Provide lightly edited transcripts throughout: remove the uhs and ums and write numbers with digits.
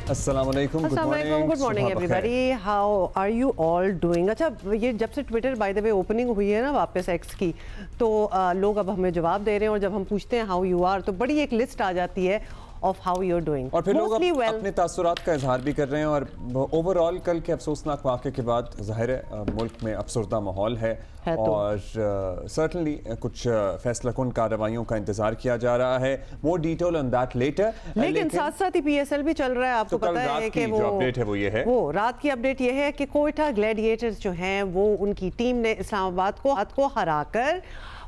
अस्सलाम वालेकुम, good morning everybody, how are you all doing. अच्छा, ये जब से Twitter by the way opening हुई है ना वापस एक्स की, तो लोग अब हमें जवाब दे रहे हैं और जब हम पूछते हैं हाउ यू आर तो बड़ी एक लिस्ट आ जाती है of how you are doing, और फिर लोग अपने तासुरात का इजहार भी कर रहे हैं। और ओवरऑल कल के अफसोसनाक वाक़े के बाद ज़ाहिर है मुल्क में अफसरदा माहौल है और सर्टनली कुछ फैसला कुन कार्रवाइयों का इंतजार किया जा रहा है। More detail on that later. लेकिन साथ साथ ही PSL भी चल रहा है, आपको पता है कि वो अपडेट है, वो ये है, वो रात की अपडेट ये है कि कोयटा ग्लैडिएटर्स जो हैं वो उनकी टीम ने इस्लामाबाद को हराकर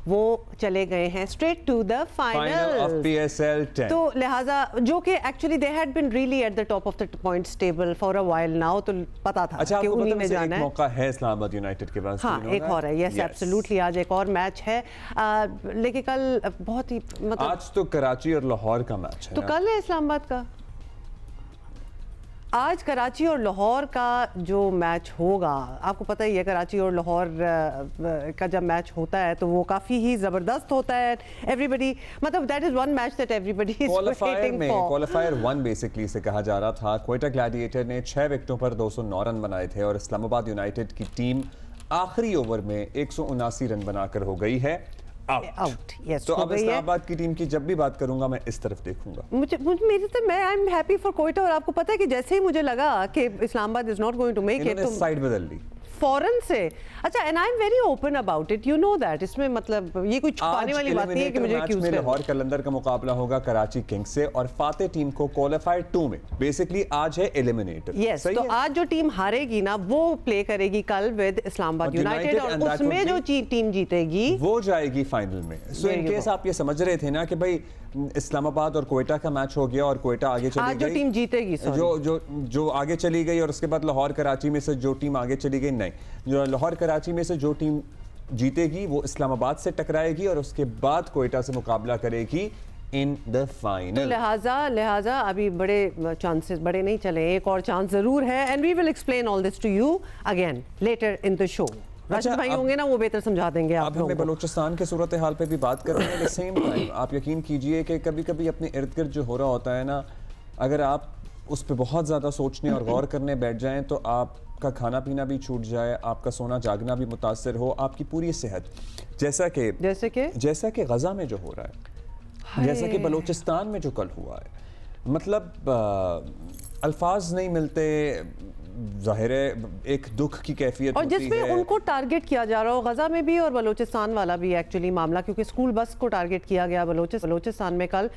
वो चले गए हैं straight to the final of PSL 10। तो लिहाजा जो कि actually they had been really at the top of the points table for a while now, तो पता था कि उन्हीं में जाना है। मौका है इस्लामाबाद यूनाइटेड के पास। हाँ, एक और है, यस एब्सोल्युटली, आज एक और मैच है। लेकिन कल बहुत ही मतलब आज तो कराची और लाहौर का मैच है, तो कल है इस्लामाबाद का। आज कराची और लाहौर का जो मैच होगा, आपको पता ही है कराची और लाहौर का जब मैच होता है तो वो काफ़ी ही ज़बरदस्त होता है। एवरीबडी मतलब that is one match that everybody is waiting for. Qualifier 1 basically इसे कहा जा रहा था। कोयटा ग्लैडिएटर ने 6 विकेटों पर 209 रन बनाए थे और इस्लामाबाद यूनाइटेड की टीम आखिरी ओवर में 179 रन बनाकर हो गई है आउट। yes, तो अब इस्लामाबाद की टीम की जब भी बात करूंगा मैं इस तरफ देखूंगा। मेरी तो मैं I am happy for Quetta. और आपको पता है कि जैसे ही मुझे लगा कि Islamabad is not going to make it, तो साइड बदल ली फौरन से। अच्छा, and I am very open about it, you know that. इसमें मतलब ये कुछ छुपाने वाली बात नहीं है कि मुझे एक्यूज करें। लाहौर कलंदर का मुकाबला होगा कराची किंग्स से और फाते टीम को क्वालिफायर 2 में बेसिकली आज है एलिमिनेटर। यस, तो आज जो टीम हारेगी ना वो प्ले करेगी कल विद इस्लामाबाद यूनाइटेड और उसमें जो टीम जीतेगी वो जाएगी फाइनल में। सो इन केस आप ये समझ रहे थे ना कि भाई इस्लामाबाद और कोयटा का मैच हो गया और कोयटा आगे चली गई, जो टीम जीतेगी जो आगे चली गई, और उसके बाद लाहौर कराची में से जो टीम आगे चली गई, नहीं, जो लाहौर कराची में से जो टीम जीतेगी वो इस्लामाबाद से टकराएगी और उसके बाद कोयटा से मुकाबला करेगी इन द फाइनल। तो लिहाजा अभी बड़े चांसेस बड़े नहीं चले, एक और चांस जरूर है and we will explain all this to you again later in the show. Rashid भाई होंगे ना, वो बेहतर समझा देंगे आप लोगों को। अब हमें बलूचिस्तान के सूरत हाल पे भी बात कर रहे हैं। सेम टाइम आप यकीन कीजिए कि कभी कभी अपने इर्द गिर्द जो हो रहा होता है ना, अगर आप उस पर बहुत ज़्यादा सोचने और गौर करने बैठ जाएं तो आपका खाना पीना भी छूट जाए, आपका सोना जागना भी मुतासर हो, आपकी पूरी सेहत, जैसा कि गज़ा में जो हो रहा है, जैसा कि बलूचिस्तान में जो कल हुआ है, मतलब अल्फाज नहीं मिलते। ज़ाहिर है एक दुख की कैफियत, और जिसमें उनको टारगेट किया जा रहा हो, गज़ा में भी और बलूचिस्तान वाला भी एक्चुअली मामला, क्योंकि स्कूल बस को टारगेट किया गया बलूचिस्तान में कल।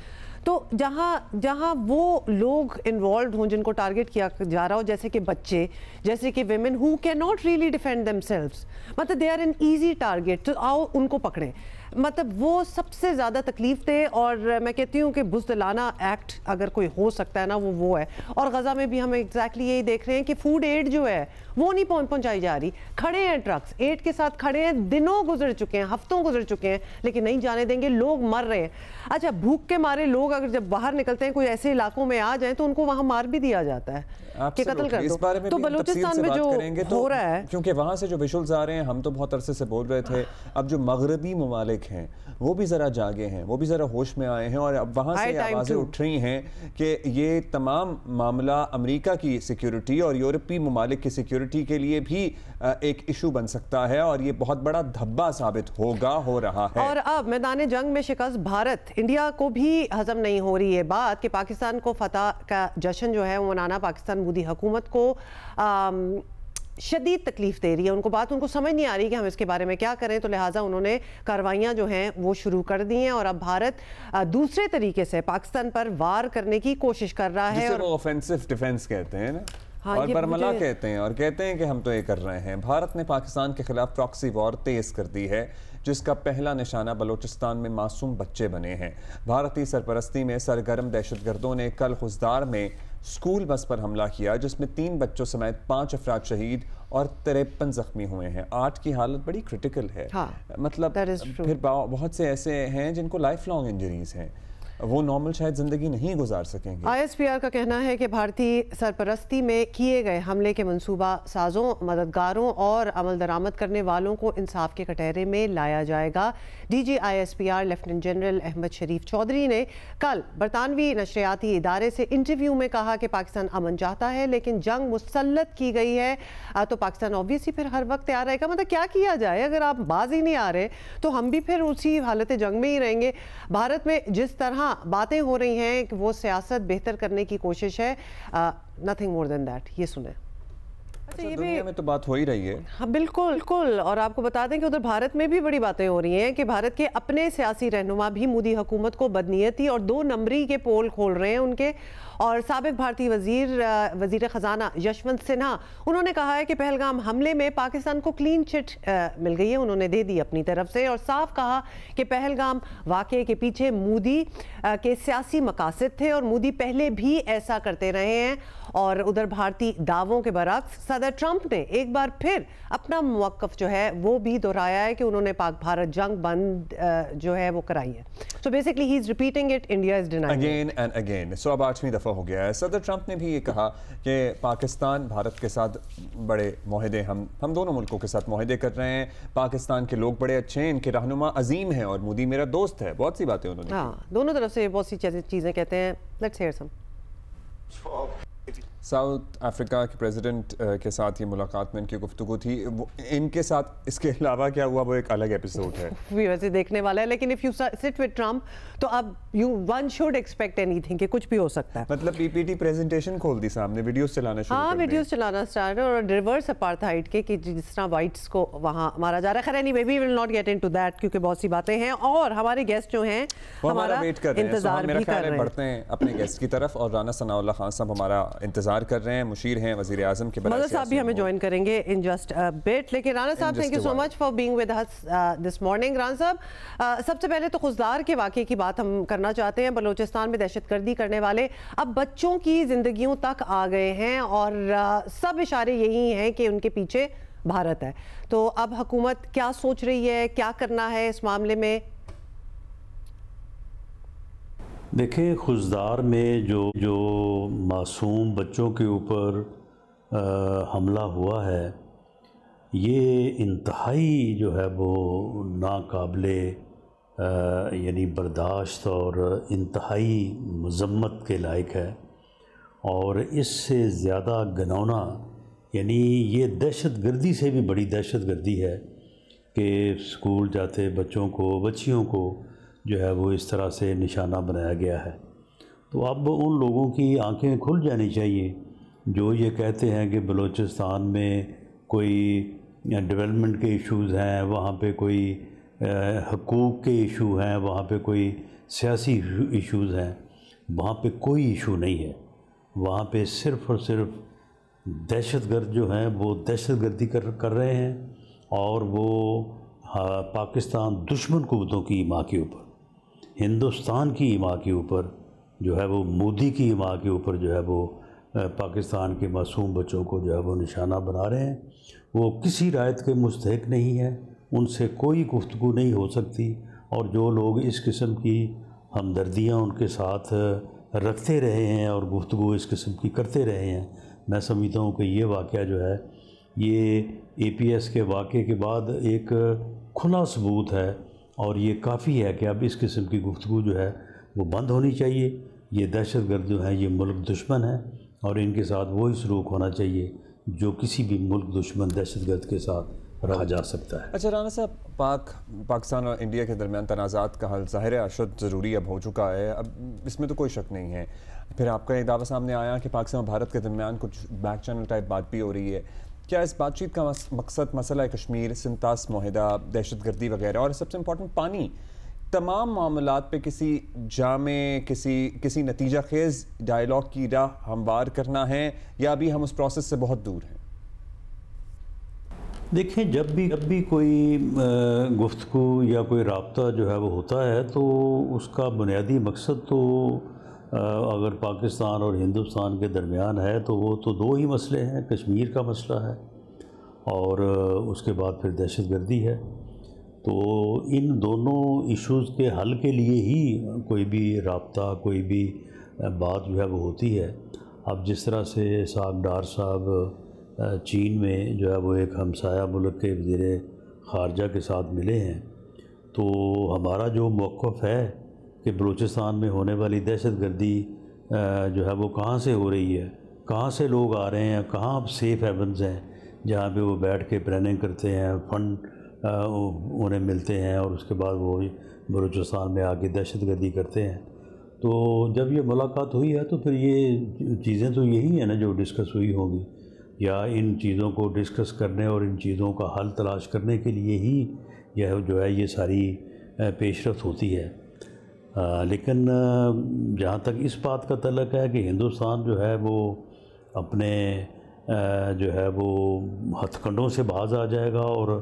तो जहाँ वो लोग इन्वॉल्व हों जिनको टारगेट किया जा रहा हो, जैसे कि बच्चे, जैसे कि women who can not really defend themselves, मतलब they are an easy target, तो आओ उनको पकड़ें। मतलब वो सबसे ज़्यादा तकलीफ थे। और मैं कहती हूँ कि बुज़दिलाना एक्ट अगर कोई हो सकता है ना वो है। और गज़ा में भी हम एग्जैक्टली यही देख रहे हैं कि फूड एड जो है वो नहीं पहुँचाई जा रही। खड़े हैं ट्रक्स एड के साथ, खड़े हैं, दिनों गुजर चुके हैं, हफ्तों गुजर चुके हैं, लेकिन नहीं जाने देंगे, लोग मर रहे हैं। अच्छा, भूख के मारे लोग अगर जब बाहर निकलते हैं, कोई ऐसे इलाकों में आ जाए तो उनको वहाँ मार भी दिया जाता है कि कत्ल कर दो। तो बलूचिस्तान में जो हो रहा है, क्योंकि वहाँ से जो विजुअल्स आ रहे हैं, हम तो बहुत अरसे से बोल रहे थे, अब जो मगरबी ममालिक हैं वो भी ज़रा जागे हैं, वो भी ज़रा होश में आए हैं और अब वहाँ से आवाज़ें उठ रही हैं कि ये तमाम मामला अमेरिका की सिक्योरिटी और यूरोपीय ममालिक की सिक्योरिटी के लिए भी एक इशू बन सकता है और ये बहुत बड़ा धब्बा साबित हो रहा है। और अब मैदान जंग में शिकस्त भारत, इंडिया को भी हजम नहीं हो रही है बात कि पाकिस्तान को फतह का जश्न जो है वो मनाना पाकिस्तान मोदी हुकूमत को शदीद तकलीफ दे रही है। उनको समझ नहीं आ रही कि हम इसके बारे में क्या करें, तो लिहाजा उन्होंने कार्रवाइयाँ जो हैं वो शुरू कर दी हैं और अब भारत दूसरे तरीके से पाकिस्तान पर वार करने की कोशिश कर रहा है। और ऑफेंसिव डिफेंस कहते हैं ना, हाँ, और बरमला कहते हैं, और कहते हैं कि हम तो ये कर रहे हैं। भारत ने पाकिस्तान के खिलाफ प्रॉक्सी वॉर तेज कर दी है, जिसका पहला निशाना बलूचिस्तान में मासूम बच्चे बने हैं। भारतीय सरपरस्ती में सरगर्म दहशतगर्दों ने कल खुजदार में स्कूल बस पर हमला किया, जिसमें 3 बच्चों समेत 5 अफराद शहीद और 53 जख्मी हुए हैं। 8 की हालत बड़ी क्रिटिकल है। हाँ, मतलब फिर बहुत से ऐसे हैं जिनको लाइफ लॉन्ग इंजरीज हैं। वो नॉर्मल शायद ज़िंदगी नहीं गुजार सकेंगे। ISPR का कहना है कि भारतीय सरपरस्ती में किए गए हमले के मंसूबा साजों, मददगारों और अमल दरामद करने वालों को इंसाफ के कटहरे में लाया जाएगा। DG ISPR lieutenant general Ahmed Sharif Chaudhry ने कल बरतानवी नशरियाती इदारे से इंटरव्यू में कहा कि पाकिस्तान अमन चाहता है लेकिन जंग मुसल्लत की गई है, तो पाकिस्तान ऑब्वियसली फिर हर वक्त तैयार रहेगा। मतलब क्या किया जाए, अगर आप बाज ही नहीं आ रहे तो हम भी फिर उसी हालत जंग में ही रहेंगे। भारत में जिस तरह बातें हो रही हैं कि वो सियासत बेहतर करने की कोशिश है, नथिंग मोर देन दैट। ये सुने। अच्छा, ये दुनिया में तो बात हो ही रही है। हाँ बिल्कुल बिल्कुल। और आपको बता दें कि उधर भारत में भी बड़ी बातें हो रही हैं कि भारत के अपने सियासी रहनुमा भी मोदी हुकूमत को बदनीयती और 2 नंबरी के पोल खोल रहे हैं उनके। और साबिक भारतीय वजीर ख़जाना यशवंत सिन्हा, उन्होंने कहा है कि पहलगाम हमले में पाकिस्तान को क्लीन चिट मिल गई है, उन्होंने दे दी अपनी तरफ से, और साफ कहा कि पहलगाम वाक़े के पीछे मोदी के सियासी मकासद थे और मोदी पहले भी ऐसा करते रहे हैं। और उधर भारतीय दावों के बरक्स सदर ट्रंप ने एक बार फिर अपना मौक़िफ़ जो है वो भी दोहराया है कि उन्होंने पाक भारत जंग बंद जो है वो कराई है। So basically he is repeating it, India is denying again and again. So अब 8वीं दफ़ा हो गया है। सदर ट्रंप ने भी ये कहा कि पाकिस्तान भारत के साथ बड़े मुआहदे, हम दोनों मुल्कों के साथ मुआहदे कर रहे हैं। पाकिस्तान के लोग बड़े अच्छे हैं, इनके रहनुमा अजीम हैं और मोदी मेरा दोस्त है। बहुत सी बातें उन्होंने, हाँ, दोनों तरफ से बहुत सी चीज़ें कहते हैं। Let's hear some. South Africa के प्रेसिडेंट के साथ ये मुलाकात में इनकी गुफ्तगू थी। इनके साथ इसके अलावा क्या हुआ वो एक अलग एपिसोड है, वैसे देखने वाला है। लेकिन if you sit with Trump तो अब वन शुड एक्सपेक्ट एनीथिंग कि कुछ भी हो सकता है। मतलब पीपीटी प्रेजेंटेशन खोल दी सामने, वीडियोस चलाना शुरू कर दिए। वीडियोस चलाना स्टार्ट और रिवर्स अपार्थाइड के कि जिस तरह वाइट्स को वहाँ मारा जा रहा है। खैर anyway we will not get into that क्योंकि बहुत सी बातें हैं और हमारे गेस्ट जो हैं हमारा वेट कर रहे हैं। इंतजार भी कर रहे हैं। बढ़ते हैं अपने गेस्ट की तरफ और राना सनाउल्लाह खान साहब हमारा इंतजार कर रहे हैं, मुशीर हैं वज़ीर आज़म के। मदद साहब भी हमें ज्वाइन करेंगे इन जस्ट अ बिट। लेकिन राना साहब, thank you so much for being with us this morning. Rana साहब, सबसे पहले तो खुजदार के वाक़े की बात हम करना चाहते हैं। बलूचिस्तान में दहशतगर्दी करने वाले अब बच्चों की ज़िंदगियों तक आ गए हैं और सब इशारे यही हैं कि उनके पीछे भारत है। तो अब हुकूमत क्या सोच रही है, क्या करना है इस मामले में? देखें, खुजदार में जो मासूम बच्चों के ऊपर हमला हुआ है, ये इंतहाई जो है वो नाकाबिले यानी बर्दाश्त और इंतहाई मज़म्मत के लायक है। और इससे ज़्यादा घिनौना यानी ये दहशतगर्दी से भी बड़ी दहशतगर्दी है कि स्कूल जाते बच्चों को, बच्चियों को जो है वो इस तरह से निशाना बनाया गया है। तो अब उन लोगों की आंखें खुल जानी चाहिए जो ये कहते हैं कि बलूचिस्तान में कोई डेवलपमेंट के इश्यूज़ हैं, वहाँ पे कोई हकूक़ के इशू हैं, वहाँ पे कोई सियासी इश्यूज़ हैं। वहाँ पे कोई इशू नहीं है। वहाँ पे सिर्फ़ और सिर्फ दहशतगर्द जो हैं वो दहशतगर्दी कर रहे हैं और वो पाकिस्तान दुश्मन कुव्वतों की ईमा के ऊपर, हिंदुस्तान की ईमा के ऊपर जो है वो, मोदी की ईमा के ऊपर जो है वो पाकिस्तान के मासूम बच्चों को जो है वो निशाना बना रहे हैं। वो किसी रायत के मुस्तहिक नहीं है, उनसे कोई गुफ्तगू नहीं हो सकती। और जो लोग इस किस्म की हमदर्दियाँ उनके साथ रखते रहे हैं और गुफ्तगू इस किस्म की करते रहे हैं, मैं समझता हूँ कि ये वाक़या जो है ये APS के वाक़े के बाद एक खुला सबूत है और ये काफ़ी है कि अब इस किस्म की गुफ्तगू जो है वो बंद होनी चाहिए। ये दहशतगर्द जो है ये मुल्क दुश्मन है और इनके साथ वही सलूक होना चाहिए जो किसी भी मुल्क दुश्मन दहशतगर्द के साथ रहा जा सकता है। अच्छा राना साहब, पाकिस्तान और इंडिया के दरमियान तनाज़ात का हल ज़ाहिर है अशद ज़रूरी अब हो चुका है, अब इसमें तो कोई शक नहीं है। फिर आपका एक दावा सामने आया कि पाकिस्तान और भारत के दरमियान कुछ बैक चैनल टाइप बात भी हो रही है। क्या इस बातचीत का मकसद मसला कश्मीर, सिंतास मुआहिदा, दहशतगर्दी वगैरह और सबसे इम्पोर्टेंट पानी, तमाम मामलात पे किसी जामे किसी नतीजा खेज़ डायलॉग की राह हमवार करना है या अभी हम उस प्रोसेस से बहुत दूर हैं? देखें, जब भी कोई गुफ्तगू या कोई राब्ता जो है वो होता है तो उसका बुनियादी मकसद तो अगर पाकिस्तान और हिंदुस्तान के दरमियान है तो वो तो दो ही मसले हैं, कश्मीर का मसला है और उसके बाद फिर दहशतगर्दी है। तो इन दोनों इश्यूज़ के हल के लिए ही कोई भी राब्ता, कोई भी बात जो है वो होती है। अब जिस तरह से साहब डार साहब चीन में जो है वो एक हमसाया मुल्क के वज़ीर ख़ारजा के साथ मिले हैं, तो हमारा जो मौक़िफ़ है कि बलूचिस्तान में होने वाली दहशतगर्दी जो है वो कहाँ से हो रही है, कहाँ से लोग आ रहे हैं, कहाँ सेफ़ हेवन्स हैं जहाँ पे वो बैठ के प्लानिंग करते हैं, फ़ंड उन्हें मिलते हैं और उसके बाद वो बलूचिस्तान में आके दहशतगर्दी करते हैं। तो जब ये मुलाकात हुई है तो फिर ये चीज़ें तो यही है ना जो डिस्कस हुई होंगी, या इन चीज़ों को डिस्कस करने और इन चीज़ों का हल तलाश करने के लिए ही यह जो है ये सारी पेशरफ्त होती है। लेकिन जहाँ तक इस बात का तल्लुक़ है कि हिंदुस्तान जो है वो अपने जो है वो हथकंडों से बाज आ जाएगा और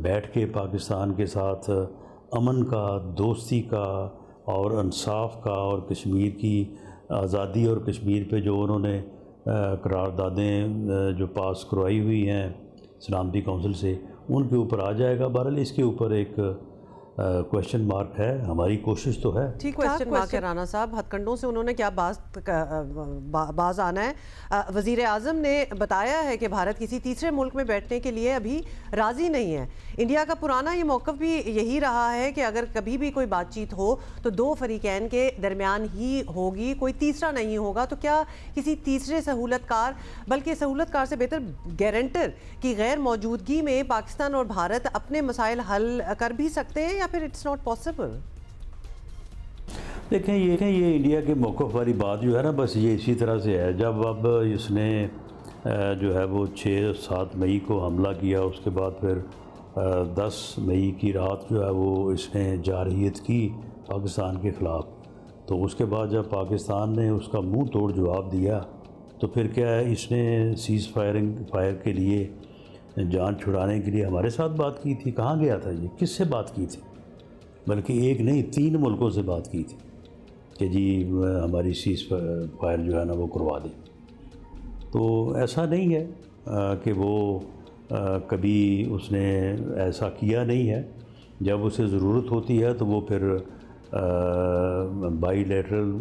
बैठ के पाकिस्तान के साथ अमन का, दोस्ती का और इंसाफ का और कश्मीर की आज़ादी और कश्मीर पे जो उन्होंने करारदादें जो पास करवाई हुई हैं सलामती काउंसिल से, उनके ऊपर आ जाएगा। बहरहाल इसके ऊपर एक क्वेश्चन मार्क है, हमारी कोशिश तो है। ठीक क्वेश्चन मार्क है राना साहब, हथकंडों से उन्होंने क्या बाज आना है। वज़ीर आज़म ने बताया है कि भारत किसी तीसरे मुल्क में बैठने के लिए अभी राज़ी नहीं है। इंडिया का पुराना ये मौक़िफ़ भी यही रहा है कि अगर कभी भी कोई बातचीत हो तो दो फरीकैन के दरमियान ही होगी, कोई तीसरा नहीं होगा। तो क्या किसी तीसरे सहूलतकार, बल्कि सहूलतकार से बेहतर गारंटर की गैर मौजूदगी में पाकिस्तान और भारत अपने मसाइल हल कर भी सकते हैं या फिर इट्स नॉट पॉसिबल? देखें ये इंडिया के मौक़िफ़ वाली बात जो है ना, बस ये इसी तरह से है। जब अब इसने जो है वो 6-7 मई को हमला किया, उसके बाद फिर 10 मई की रात जो है वो इसने जारहियत की पाकिस्तान के ख़िलाफ़, तो उसके बाद जब पाकिस्तान ने उसका मुंह तोड़ जवाब दिया तो फिर क्या है, इसने सीज़ फायर के लिए, जान छुड़ाने के लिए हमारे साथ बात की थी। कहाँ गया था ये, किससे बात की थी? बल्कि एक नहीं 3 मुल्कों से बात की थी कि जी हमारी सीज़ फायर जो है ना वो करवा दें। तो ऐसा नहीं है कि वो कभी उसने ऐसा किया नहीं है। जब उसे ज़रूरत होती है तो वो फिर बाईलैटरल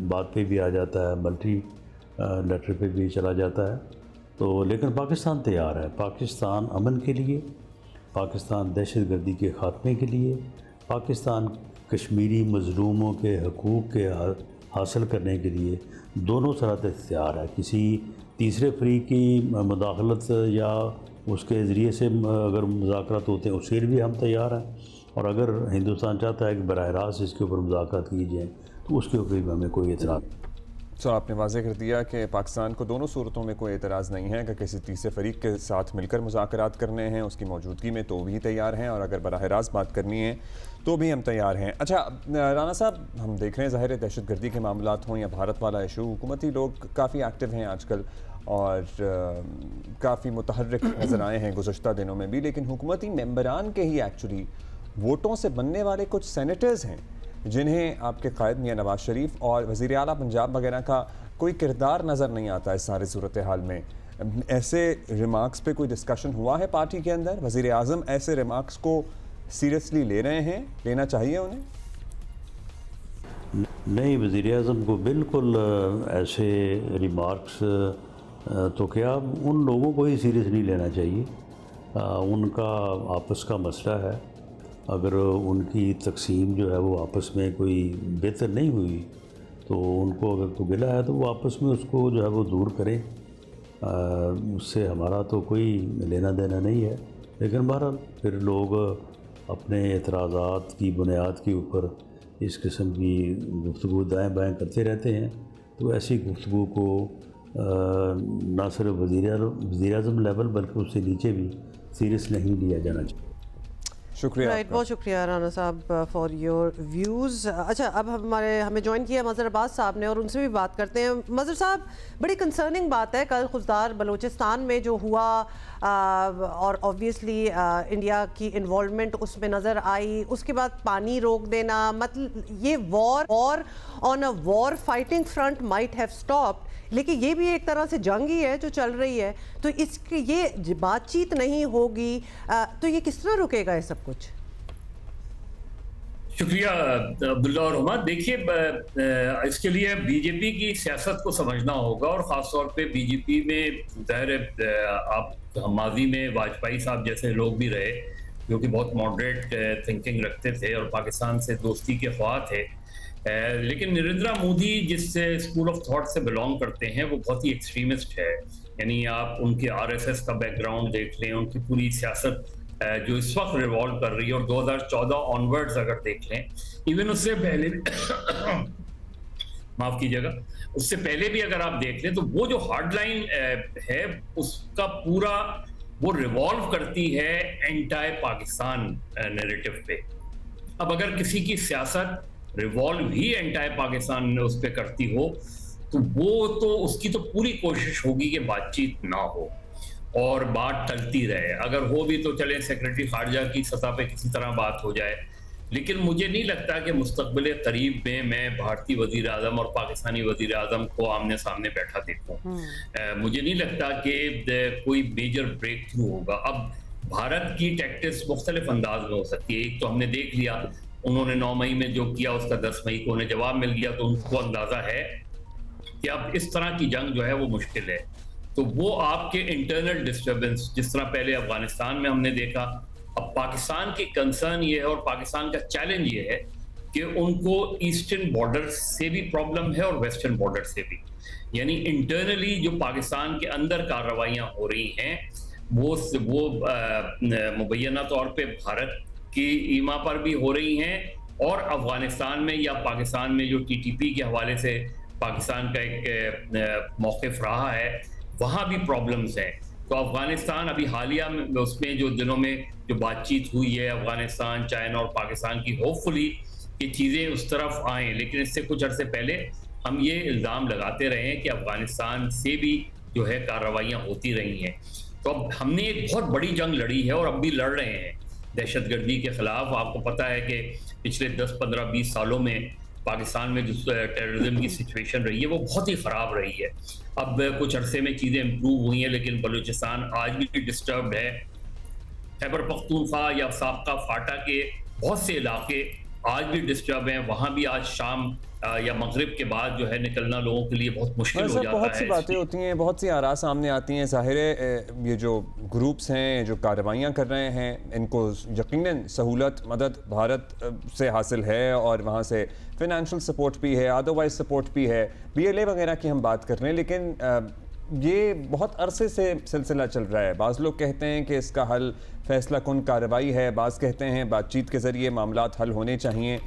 बात पे भी आ जाता है, मल्टी लेटर पे भी चला जाता है। तो लेकिन पाकिस्तान तैयार है, पाकिस्तान अमन के लिए, पाकिस्तान दहशतगर्दी के ख़ात्मे के लिए, पाकिस्तान कश्मीरी मज़लूमों के हकूक़ के हासिल करने के लिए दोनों सरहद तैयार है। किसी तीसरे फरीक की मुदाखलत या उसके ज़रिए से अगर मुज़ाकरात होते हैं उसके लिए भी हम तैयार हैं, और अगर हिंदुस्तान चाहता है कि बराह रास्त इसके ऊपर मुज़ाकरात की जाए तो उसके ऊपर भी हमें कोई एतराज़ नहीं। तो आपने वाज़ेह कर दिया कि पाकिस्तान को दोनों सूरतों में कोई एतराज़ नहीं है। अगर किसी तीसरे फरीक के साथ मिलकर मुज़ाकरात करने हैं उसकी मौजूदगी में तो भी तैयार हैं, और अगर बराह रास्त बात करनी है तो भी हम तैयार हैं। अच्छा राना साहब, हम देख रहे हैं ज़ाहिर है दहशतगर्दी के मामलात हों या भारत वाला इशू, हुकूमती लोग काफ़ी एक्टिव हैं आजकल और काफ़ी मुतहर्रिक नज़र आए हैं गुज़श्ता दिनों में भी, लेकिन हुकूमती मेंबरान के ही एक्चुअली वोटों से बनने वाले कुछ सेनेटर्स हैं जिन्हें आपके कायद मियां नवाज शरीफ और वज़ीर आला पंजाब वगैरह का कोई किरदार नज़र नहीं आता इस सारे सूरत हाल में। ऐसे रिमार्क्स पे कोई डिस्कशन हुआ है पार्टी के अंदर? वज़ीर आज़म ऐसे रिमार्क्स को सीरियसली ले रहे हैं, लेना चाहिए उन्हें? नहीं, वज़ीर आज़म को बिल्कुल ऐसे रिमार्क्स तो क्या उन लोगों को ही सीरियस नहीं लेना चाहिए। उनका आपस का मसला है, अगर उनकी तकसीम जो है वो आपस में कोई बेहतर नहीं हुई तो उनको अगर तो गिला है तो वो आपस में उसको जो है वो दूर करें, उससे हमारा तो कोई लेना देना नहीं है। लेकिन बहरहाल फिर लोग अपने एतराज़ात की बुनियाद के ऊपर इस किस्म की गुफ्तगू दाएँ बाएँ करते रहते हैं, तो ऐसी गुफ्तगू को ना सिर्फ वज़ीर आज़म लेवल बल्कि उससे नीचे भी सीरियस नहीं लिया जाना चाहिए। शुक्रिया। राइट, बहुत शुक्रिया राना साहब फॉर योर व्यूज़। अच्छा, अब हमें ज्वाइन किया मज़हर अब्बास साहब ने और उनसे भी बात करते हैं। मज़हर साहब, बड़ी कंसर्निंग बात है कल खुजदार बलूचिस्तान में जो हुआ और ऑब्वियसली इंडिया की इन्वॉल्वमेंट उसमें नज़र आई, उसके बाद पानी रोक देना, मतलब ये war on a war fighting front might have stopped, लेकिन ये भी एक तरह से जंग ही है जो चल रही है। तो इसकी ये बातचीत नहीं होगी तो ये किस तरह रुकेगा इस सब? कुछ? शुक्रिया अब्दुल्ला और हुमा। देखिए, इसके लिए बीजेपी की सियासत को समझना होगा और ख़ासतौर पे बीजेपी में ज़ाहिर आप माजी में वाजपेयी साहब जैसे लोग भी रहे जो कि बहुत मॉडरेट थिंकिंग रखते थे और पाकिस्तान से दोस्ती के ख्वाह थे, लेकिन नरेंद्र मोदी जिस स्कूल ऑफ थॉट से बिलोंग करते हैं वो बहुत ही एक्सट्रीमिस्ट है। यानी आप उनके आरएसएस का बैकग्राउंड देख लें, उनकी पूरी सियासत जो इस वक्त रिवॉल्व कर रही है और 2014 ऑनवर्ड्स अगर देख लें, इवन उससे पहले भी माफ कीजिएगा, उससे पहले भी अगर आप देख लें तो वो जो हार्ड लाइन है उसका पूरा वो रिवॉल्व करती है एंटाई पाकिस्तान नैरेटिव पे। अब अगर किसी की सियासत रिवॉल्व ही एंटाई पाकिस्तान उस पर करती हो तो वो तो उसकी तो पूरी कोशिश होगी कि बातचीत ना हो और बात टलती रहे। अगर हो भी तो चले सेक्रेटरी खारजा की सतह पे किसी तरह बात हो जाए, लेकिन मुझे नहीं लगता कि मुस्तकबिल करीब में मैं भारतीय वजीर आजम और पाकिस्तानी वजीर आजम को आमने सामने बैठा देखूं। मुझे नहीं लगता कि कोई मेजर ब्रेक थ्रू होगा। अब भारत की टैक्टिक्स मुख्तलिफ अंदाज में हो सकती है। एक तो हमने देख लिया उन्होंने 9 मई में जो किया उसका 10 मई को उन्हें जवाब मिल गया, तो उनको अंदाजा है कि अब इस तरह की जंग जो है वो मुश्किल है। तो वो आपके इंटरनल डिस्टर्बेंस जिस तरह पहले अफगानिस्तान में हमने देखा, अब पाकिस्तान की कंसर्न ये है और पाकिस्तान का चैलेंज ये है कि उनको ईस्टर्न बॉर्डर से भी प्रॉब्लम है और वेस्टर्न बॉर्डर से भी। यानी इंटरनली जो पाकिस्तान के अंदर कार्रवाइयाँ हो रही हैं वो मुबैना तौर पे भारत की ईमा पर भी हो रही हैं और अफगानिस्तान में या पाकिस्तान में जो टीटीपी के हवाले से पाकिस्तान का एक मौक़िफ़ रहा है वहाँ भी प्रॉब्लम्स हैं। तो अफगानिस्तान अभी हालिया में उसमें जो दिनों में जो बातचीत हुई है अफगानिस्तान, चाइना और पाकिस्तान की, होपफुली ये चीज़ें उस तरफ आएँ। लेकिन इससे कुछ अर्से पहले हम ये इल्ज़ाम लगाते रहे हैं कि अफगानिस्तान से भी जो है कार्रवाइयाँ होती रही हैं। तो अब हमने एक बहुत बड़ी जंग लड़ी है और अब भी लड़ रहे हैं दहशतगर्दी के ख़िलाफ़। आपको पता है कि पिछले 10, 15, 20 सालों में पाकिस्तान में जो टेररिज्म की सिचुएशन रही है वो बहुत ही ख़राब रही है। अब कुछ अरसे में चीज़ें इम्प्रूव हुई हैं, लेकिन बलूचिस्तान आज भी डिस्टर्ब्ड है। खैबर पख्तूनख्वा या साबका फाटा के बहुत से इलाके आज भी डिस्टर्ब हैं। वहाँ भी आज शाम या मगरिब के बाद जो है निकलना लोगों के लिए बहुत मुश्किल हो जाता है। बहुत सी बातें होती हैं, बहुत सी आरा सामने आती हैं। ज़ाहिर है ये जो ग्रुप्स हैं जो कार्रवाइयाँ कर रहे हैं इनको यकीनन सहूलत मदद भारत से हासिल है और वहाँ से फिनेंशियल सपोर्ट भी है, अदरवाइज सपोर्ट भी है। BLA वगैरह की हम बात कर रहे हैं, लेकिन ये बहुत अरसे से सिलसिला चल रहा है। बाज़ लोग कहते हैं कि इसका हल फैसला कुन कार्रवाई है, बाज़ कहते हैं बातचीत के ज़रिए मामलात हल होने चाहिए।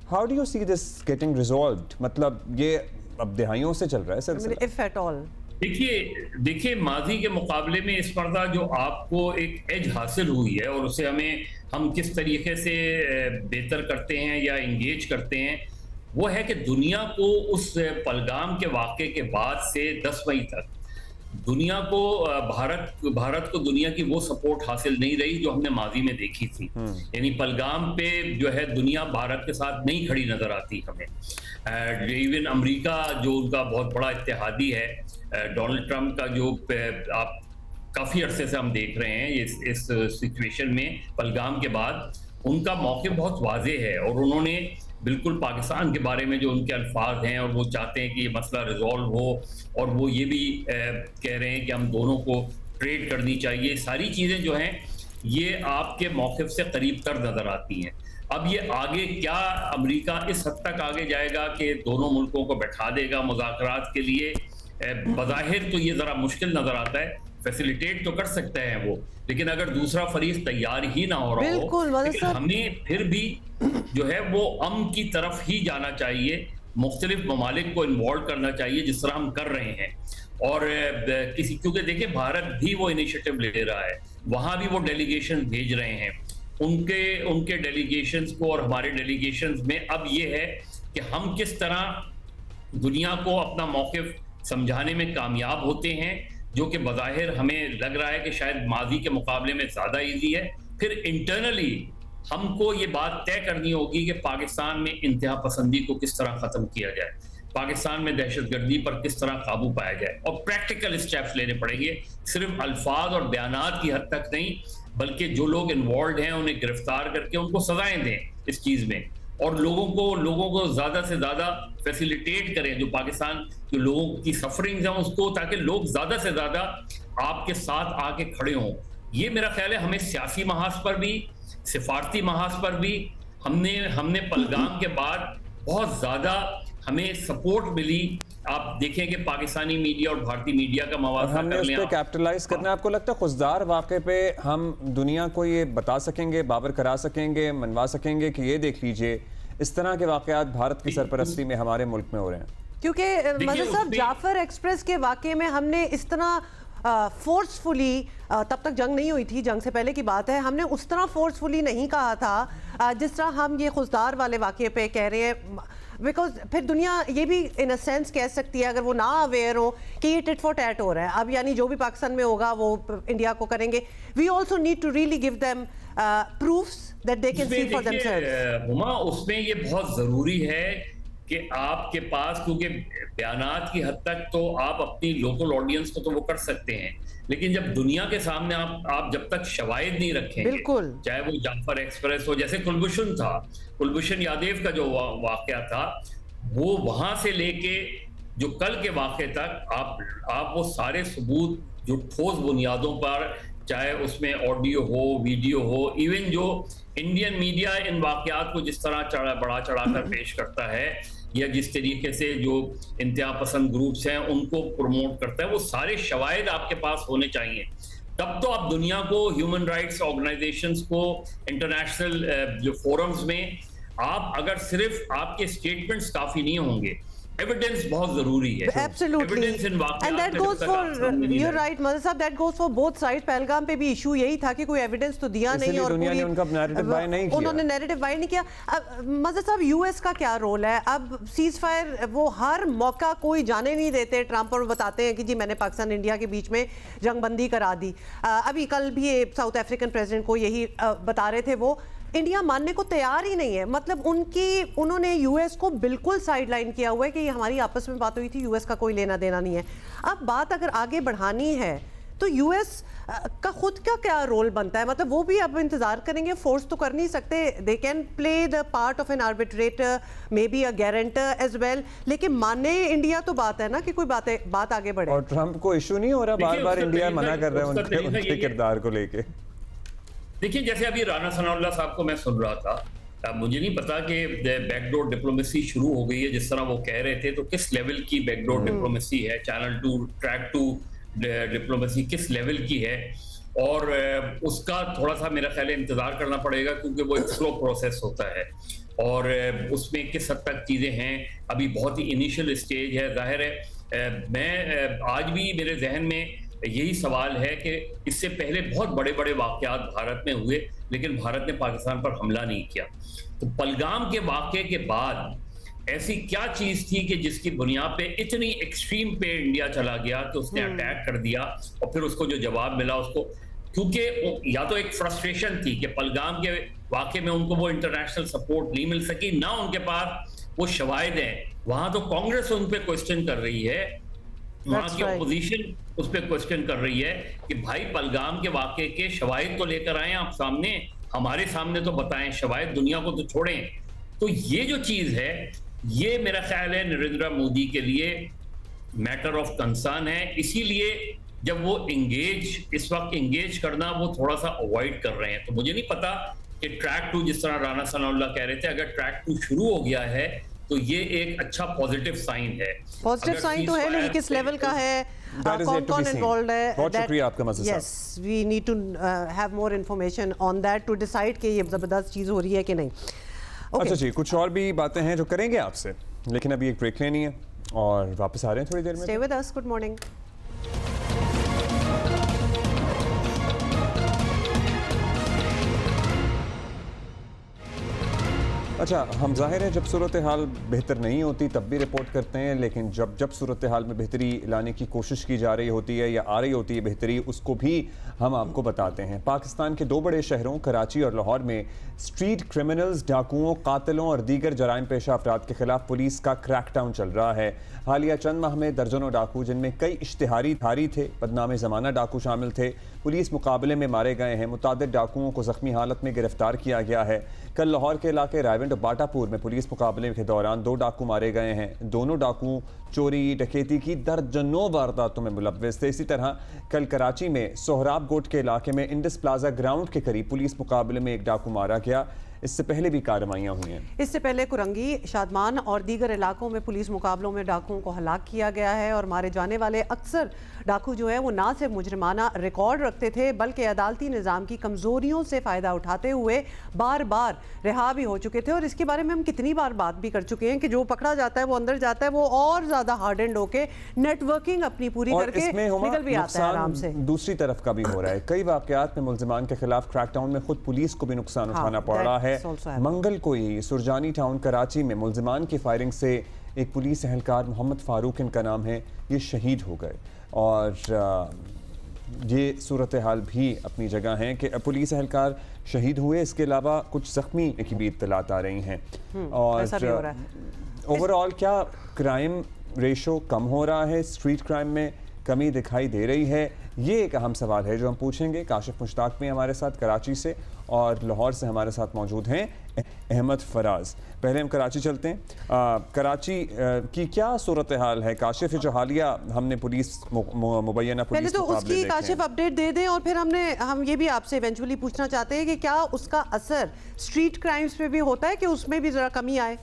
How do you see this getting resolved? मतलब ये अब दहाइयों से चल रहा है सिलसिला। इफ एट ऑल देखिए माजी के मुकाबले में इस मरदा जो आपको एक एज हासिल हुई है और उसे हम किस तरीके से बेहतर करते हैं या इंगेज करते हैं, वो है कि दुनिया को उस पलगाम के वाक़े के बाद से 10 मई तक दुनिया को भारत को दुनिया की वो सपोर्ट हासिल नहीं रही जो हमने माजी में देखी थी। यानी पलगाम पे जो है दुनिया भारत के साथ नहीं खड़ी नजर आती हमें। इवन अमेरिका जो उनका बहुत बड़ा इत्तेहादी है, डोनाल्ड ट्रंप का जो आप काफ़ी अरसे से हम देख रहे हैं इस सिचुएशन में पलगाम के बाद उनका मौक़िफ़ बहुत वाज़ेह है और उन्होंने बिल्कुल पाकिस्तान के बारे में जो उनके अल्फाज हैं और वो चाहते हैं कि ये मसला रिजॉल्व हो और वो ये भी कह रहे हैं कि हम दोनों को ट्रेड करनी चाहिए। सारी चीज़ें जो हैं ये आपके मौक़िफ़ से करीब तर नज़र आती हैं। अब ये आगे क्या अमेरिका इस हद तक आगे जाएगा कि दोनों मुल्कों को बैठा देगा मुज़ाकरात के लिए, बज़ाहिर तो ये ज़रा मुश्किल नज़र आता है। फैसिलिटेट तो कर सकते हैं वो, लेकिन अगर दूसरा फरीक तैयार ही ना हो रहा हो, लेकिन हमें फिर भी जो है वो अमन की तरफ ही जाना चाहिए, मुख्तलिफ ममालिक को इन्वॉल्व करना चाहिए जिस तरह हम कर रहे हैं। और क्योंकि देखिए भारत भी वो इनिशिएटिव ले रहा है, वहाँ भी वो डेलीगेशन भेज रहे हैं। उनके डेलीगेशंस को और हमारे डेलीगेशंस में अब ये है कि हम किस तरह दुनिया को अपना मौक़िफ़ समझाने में कामयाब होते हैं, जो कि बज़ाहिर हमें लग रहा है कि शायद माजी के मुकाबले में ज़्यादा ईजी है। फिर इंटरनली हमको ये बात तय करनी होगी कि पाकिस्तान में इंतहा पसंदी को किस तरह ख़त्म किया जाए। पाकिस्तान में दहशतगर्दी पर किस तरह काबू पाया जाए, और प्रैक्टिकल स्टेप्स लेने पड़ेंगे, सिर्फ अल्फाज और बयानात की हद तक नहीं, बल्कि जो लोग इन्वॉल्व हैं उन्हें गिरफ्तार करके उनको सजाएं दें इस चीज़ में, और लोगों को ज़्यादा से ज़्यादा फैसिलिटेट करें जो पाकिस्तान जो लोगों की सफरिंग्स हैं उसको, ताकि लोग ज़्यादा से ज़्यादा आपके साथ आके खड़े हों। ये मेरा ख्याल है हमें सियासी महाज पर भी, सिफारती महाज पर भी हमने पहलगाम के बाद बहुत ज़्यादा हमें सपोर्ट मिली। आप देखें कि पाकिस्तानी मीडिया और भारतीय मीडिया का मवाज़ना हमने उस पर कैपिटलाइज करना है। आपको लगता है खुशदार वाक़े पे हम दुनिया को ये बता सकेंगे, बाबर करा सकेंगे, मनवा सकेंगे कि ये देख लीजिए इस तरह के वाक़यात भारत की सरपरस्ती में हमारे मुल्क में हो रहे हैं? क्योंकि मदद साहब जाफर एक्सप्रेस के वाक़े में हमने इस तरह फोर्सफुली, तब तक जंग नहीं हुई थी, जंग से पहले की बात है, हमने उस तरह फोर्सफुली नहीं कहा था जिस तरह हम ये खुशदार वाले वाक़े पे कह रहे हैं, बिकॉज फिर दुनिया ये भी इन अ सेंस कह सकती है अगर वो ना अवेयर हो कि ये टिट फॉर टैट हो रहा है, अब यानी जो भी पाकिस्तान में होगा वो इंडिया को करेंगे। We also need to really give them proofs that they can see for themselves. Huma, उसमें ये बहुत ज़रूरी है कि आपके पास, क्योंकि बयानात की हद तक तो आप अपनी लोकल ऑडियंस को तो वो कर सकते हैं, लेकिन जब दुनिया के सामने आप जब तक शवाहिद नहीं रखेंगे, बिल्कुल, चाहे वो जाफर एक्सप्रेस हो, जैसे कुलभूषण था, कुलभूषण यादव का जो वाकया था, वो वहां से लेके जो कल के वाकये तक आप वो सारे सबूत जो ठोस बुनियादों पर, चाहे उसमें ऑडियो हो, वीडियो हो, इवन जो इंडियन मीडिया इन वाकयात को जिस तरह बढ़ा चढ़ाकर पेश करता है, या जिस तरीके से जो इंतहा पसंद ग्रुप्स हैं उनको प्रमोट करता है, वो सारे शवाहिद आपके पास होने चाहिए। तब तो आप दुनिया को, ह्यूमन राइट्स ऑर्गेनाइजेशंस को, इंटरनेशनल जो फोरम्स में, आप अगर सिर्फ आपके स्टेटमेंट्स काफी नहीं होंगे, एविडेंस बहुत जरूरी है। Absolutely. And that goes for, you're right मदद साहब, that goes for both sides। Pahalgam पे भी इशू यही था कि कोई एविडेंस तो दिया नहीं और दुनिया ने उनका नैरेटिव बाय नहीं किया, उन्होंने नैरेटिव बाय नहीं किया। मदद साहब, यूएस का क्या रोल है? अब सीज फायर वो हर मौका कोई जाने नहीं देते, ट्रंप और बताते हैं कि जी मैंने पाकिस्तान इंडिया के बीच में जंगबंदी करा दी। अभी कल भी साउथ अफ्रीकन प्रेसिडेंट को यही बता रहे थे, वो इंडिया मानने को तैयार ही नहीं है। मतलब उन्होंने यूएस को बिल्कुल साइडलाइन किया हुआ है कि हमारी आपस में बात हुई थी, यूएस का कोई लेना देना नहीं है। अब बात अगर आगे बढ़ानी है तो यूएस का खुद का क्या रोल बनता है? मतलब वो भी अब इंतजार करेंगे, फोर्स तो कर नहीं सकते, they can play the part of an arbitrator, maybe a guarantor as well, लेकिन माने इंडिया तो बात है ना कि कोई बात आगे बढ़े। और ट्रंप को इशू नहीं हो रहा, बार बार इंडिया मना कर रहे हैं उनके किरदार को लेके। देखिए, जैसे अभी राना सनाउल्लाह साहब को मैं सुन रहा था, मुझे नहीं पता कि बैकडोर डिप्लोमेसी शुरू हो गई है जिस तरह वो कह रहे थे, तो किस लेवल की बैकडोर डिप्लोमेसी है, चैनल 2 ट्रैक 2 डिप्लोमेसी किस लेवल की है, और उसका थोड़ा सा मेरा ख्याल है इंतजार करना पड़ेगा, क्योंकि वो एक स्लो प्रोसेस होता है और उसमें किस हद तक चीज़ें हैं, अभी बहुत ही इनिशियल स्टेज है। जाहिर है मैं आज भी मेरे जहन में यही सवाल है कि इससे पहले बहुत बड़े बड़े वाकयात भारत में हुए, लेकिन भारत ने पाकिस्तान पर हमला नहीं किया। तो पहलगाम के वाकये के बाद ऐसी क्या चीज थी कि जिसकी बुनियाद पे इतनी एक्सट्रीम पे इंडिया चला गया कि उसने अटैक कर दिया, और फिर उसको जो जवाब मिला उसको, क्योंकि या तो एक फ्रस्ट्रेशन थी कि पहलगाम के वाकये में उनको वो इंटरनेशनल सपोर्ट नहीं मिल सकी, ना उनके पास वो शवाहिद हैं। वहां तो कांग्रेस उन पर क्वेश्चन कर रही है, वहां की अपोजिशन उस पर क्वेश्चन कर रही है कि भाई पहलगाम के वाकये के शवाहिद तो लेकर आए आप सामने, हमारे सामने तो बताएं, शवाहिद दुनिया को तो छोड़ें। तो ये जो चीज है, ये मेरा ख्याल है नरेंद्र मोदी के लिए मैटर ऑफ कंसर्न है। इसीलिए जब वो इस वक्त एंगेज करना वो थोड़ा सा अवॉइड कर रहे हैं। तो मुझे नहीं पता कि ट्रैक 2 जिस तरह राना सनाउल्लाह कह रहे थे, अगर ट्रैक 2 शुरू हो गया है तो ये एक अच्छा पॉजिटिव साइन है। पॉजिटिव साइन तो है, लेकिन किस लेवल का है, कौन इन्वॉल्व है, बहुत शुक्रिया आपका मज़े साहब। Yes, we need to have more information on that to decide कि ये ज़बरदस्त चीज़ हो रही है कि नहीं। अच्छा जी, कुछ और भी बातें हैं जो करेंगे आपसे, लेकिन अभी एक ब्रेक लेनी है और वापस आ रहे हैं थोड़ी देर में। Stay with us, good morning. अच्छा, हम जाहिर है जब सूरत हाल बेहतर नहीं होती तब भी रिपोर्ट करते हैं, लेकिन जब सूरत हाल में बेहतरी लाने की कोशिश की जा रही होती है या आ रही होती है बेहतरी, उसको भी हम आपको बताते हैं। पाकिस्तान के दो बड़े शहरों कराची और लाहौर में स्ट्रीट क्रिमिनल्स, डाकुओं, कातिलों और दीगर जराइम पेशा अफराद के खिलाफ पुलिस का क्रैकडाउन चल रहा है। हालिया चंद माह में दर्जनों डाकू, जिनमें कई इश्तिहारी धारी थे, बदनाम ज़माना डाकू शामिल थे, पुलिस मुकाबले में मारे गए हैं। मुतादिद डाकुओं को जख्मी हालत में गिरफ्तार किया गया है। कल लाहौर के इलाके रायविंड और बाटापुर में पुलिस मुकाबले के दौरान 2 डाकू मारे गए हैं। दोनों डाकू चोरी डकैती की दर्जनों वारदातों में मुलव्वस थे। इसी तरह कल कराची में सोहराब गोट के इलाके में इंडस प्लाजा ग्राउंड के करीब पुलिस मुकाबले में एक डाकू मारा गया। इससे पहले भी कार्रवाइयां हुई हैं। इससे पहले कुरंगी, शादमान और दीगर इलाकों में पुलिस मुकाबलों में डाकुओं को हलाक किया गया है और मारे जाने वाले अक्सर डाकू जो है वो ना सिर्फ मुजरिमाना रिकॉर्ड रखते थे बल्कि अदालती निज़ाम की कमज़ोरियों से फ़ायदा उठाते हुए बार बार रिहा भी हो चुके थे। और इसके बारे में हम कितनी बार बात भी कर चुके हैं कि जो पकड़ा जाता है वो अंदर जाता है, वो और ज़्यादा हार्ड एंड होके नेटवर्किंग अपनी पूरी करके निकल भी आता है आराम से। दूसरी तरफ का भी हो रहा है। कई वाक़यात में मुल्ज़िमान के खिलाफ क्रैकडाउन में खुद पुलिस को भी नुकसान उठाना पड़ रहा है। मंगल को ही सुरजानी टाउन कराची में मुल्ज़िमान की फायरिंग से एक पुलिस एहलकार मोहम्मद फारूक इनका नाम है, ये शहीद हो गए। और ये सूरत हाल भी अपनी जगह है कि पुलिस एहलकार शहीद हुए, इसके अलावा कुछ ज़ख्मी की भी इत्तलात आ रही हैं। और ओवरऑल क्या क्राइम रेशो कम हो रहा है, स्ट्रीट क्राइम में कमी दिखाई दे रही है? ये एक अहम सवाल है जो हम पूछेंगे। काशिफ मुश्ताक भी हमारे साथ कराची से, और लाहौर से हमारे साथ मौजूद हैं अहमद फराज। पहले हम कराची चलते हैं। कराची की क्या सूरत हाल है काशिफ? जो हालिया हमने पुलिस मुबैना पुलिस पहले तो उसकी काशिफ अपडेट दे दें और फिर हम ये भी आपसे इवेंचुअली पूछना चाहते हैं कि क्या उसका असर स्ट्रीट क्राइम्स पे भी होता है कि उसमें भी ज़रा कमी आए?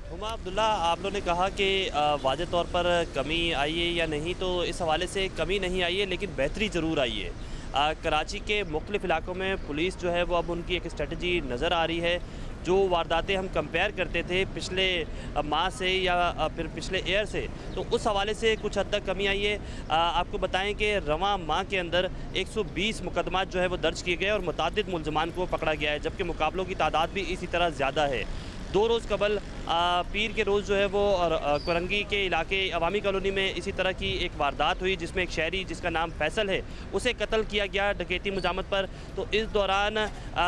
हुमा अब्दुल्ला, आप लोगों ने कहा कि वाज़ेह तौर पर कमी आई है या नहीं, तो इस हवाले से कमी नहीं आई है लेकिन बेहतरी ज़रूर आई है। कराची के मुख्तलिफ इलाकों में पुलिस जो है वो अब उनकी एक स्ट्रेटजी नज़र आ रही है। जो वारदातें हम कंपेयर करते थे पिछले माह से या फिर पिछले ईयर से, तो उस हवाले से कुछ हद तक कमी आई है। आपको बताएं कि रवां माह के अंदर 120 मुकदमात जो है वो दर्ज किए गए और मुतादिद मुल्ज़िमान को पकड़ा गया है, जबकि मुकाबलों की तादाद भी इसी तरह ज़्यादा है। 2 रोज़ कबल पीर के रोज़ जो है वो कुरंगी के इलाके अवामी कॉलोनी में इसी तरह की एक वारदात हुई जिसमें एक शहरी जिसका नाम फैसल है उसे कत्ल किया गया डकैती मुजामत पर। तो इस दौरान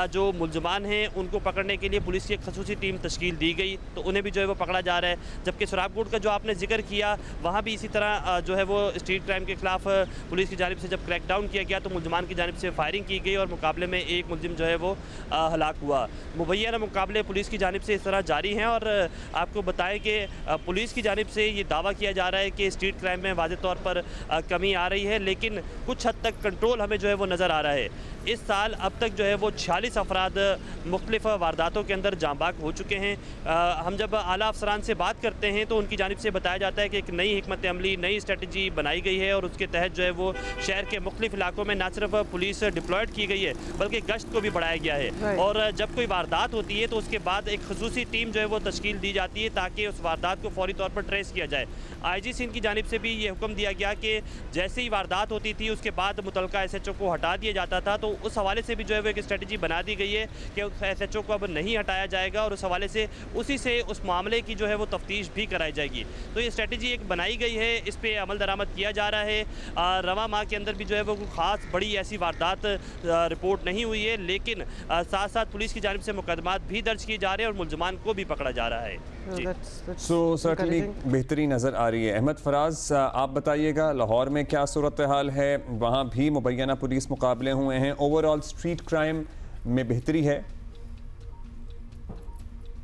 जो मुल्ज़िमान हैं उनको पकड़ने के लिए पुलिस की एक खसूसी टीम तश्कील दी गई, तो उन्हें भी जो है वो पकड़ा जा रहा है। जबकि सुराबकोट का जो आपने जिक्र किया, वहाँ भी इसी तरह जो है वो स्ट्रीट क्राइम के खिलाफ पुलिस की जानिब से जब क्रैकडाउन किया गया तो मुल्ज़िमान की जानिब से फायरिंग की गई और मुकाबले में एक मुल्ज़िम जो है वो हलाक हुआ। मुबैना मुकाबले पुलिस की जानिब से इस तरह जारी हैं और आपको बताएं कि पुलिस की जानिब से ये दावा किया जा रहा है कि स्ट्रीट क्राइम में वाज़ेह तौर पर कमी आ रही है, लेकिन कुछ हद तक कंट्रोल हमें जो है वो नज़र आ रहा है। इस साल अब तक जो है वो 46 अफराद मुख्तलिफ वारदातों के अंदर जांबाक हो चुके हैं। हम जब आला अफसरान से बात करते हैं तो उनकी जानिब से बताया जाता है कि एक नई हिकमत अमली, नई स्ट्रेटजी बनाई गई है और उसके तहत जो है वो शहर के मुख्तलिफ इलाकों में न सिर्फ पुलिस डिप्लॉयड की गई है बल्कि गश्त को भी बढ़ाया गया है। और जब कोई वारदात होती है तो उसके बाद एक खसूसी टीम जो है वो तश्कील दी जाती है ताकि उस वारदात को फौरी तौर पर ट्रेस किया जाए। IG सिंध की जानिब से भी ये हुक्म दिया गया कि जैसे ही वारदात होती थी उसके बाद मुतलका SHO को हटा दिया जाता था, तो उस हवाले से भी जो है वो एक स्ट्रेटजी बना दी गई है कि उस SHO को अब नहीं हटाया जाएगा और उस हवाले से उसी से उस मामले की जो है वो तफ्तीश भी कराई जाएगी। तो ये स्ट्रेटजी एक बनाई गई है, इस पर अमल दरामद किया जा रहा है। रवां माह के अंदर भी जो है वो ख़ास बड़ी ऐसी वारदात रिपोर्ट नहीं हुई है, लेकिन साथ साथ पुलिस की जानिब से मुकदमात भी दर्ज किए जा रहे हैं और मुल्ज़िमान को भी पकड़ा जा रहा है। सो सर्टनली बेहतरी नज़र आ रही है। अहमद फराज, आप बताइएगा लाहौर में क्या सूरत हाल है? वहाँ भी मुबैना पुलिस मुकाबले हुए हैं, ओवरऑल स्ट्रीट क्राइम में बेहतरी है?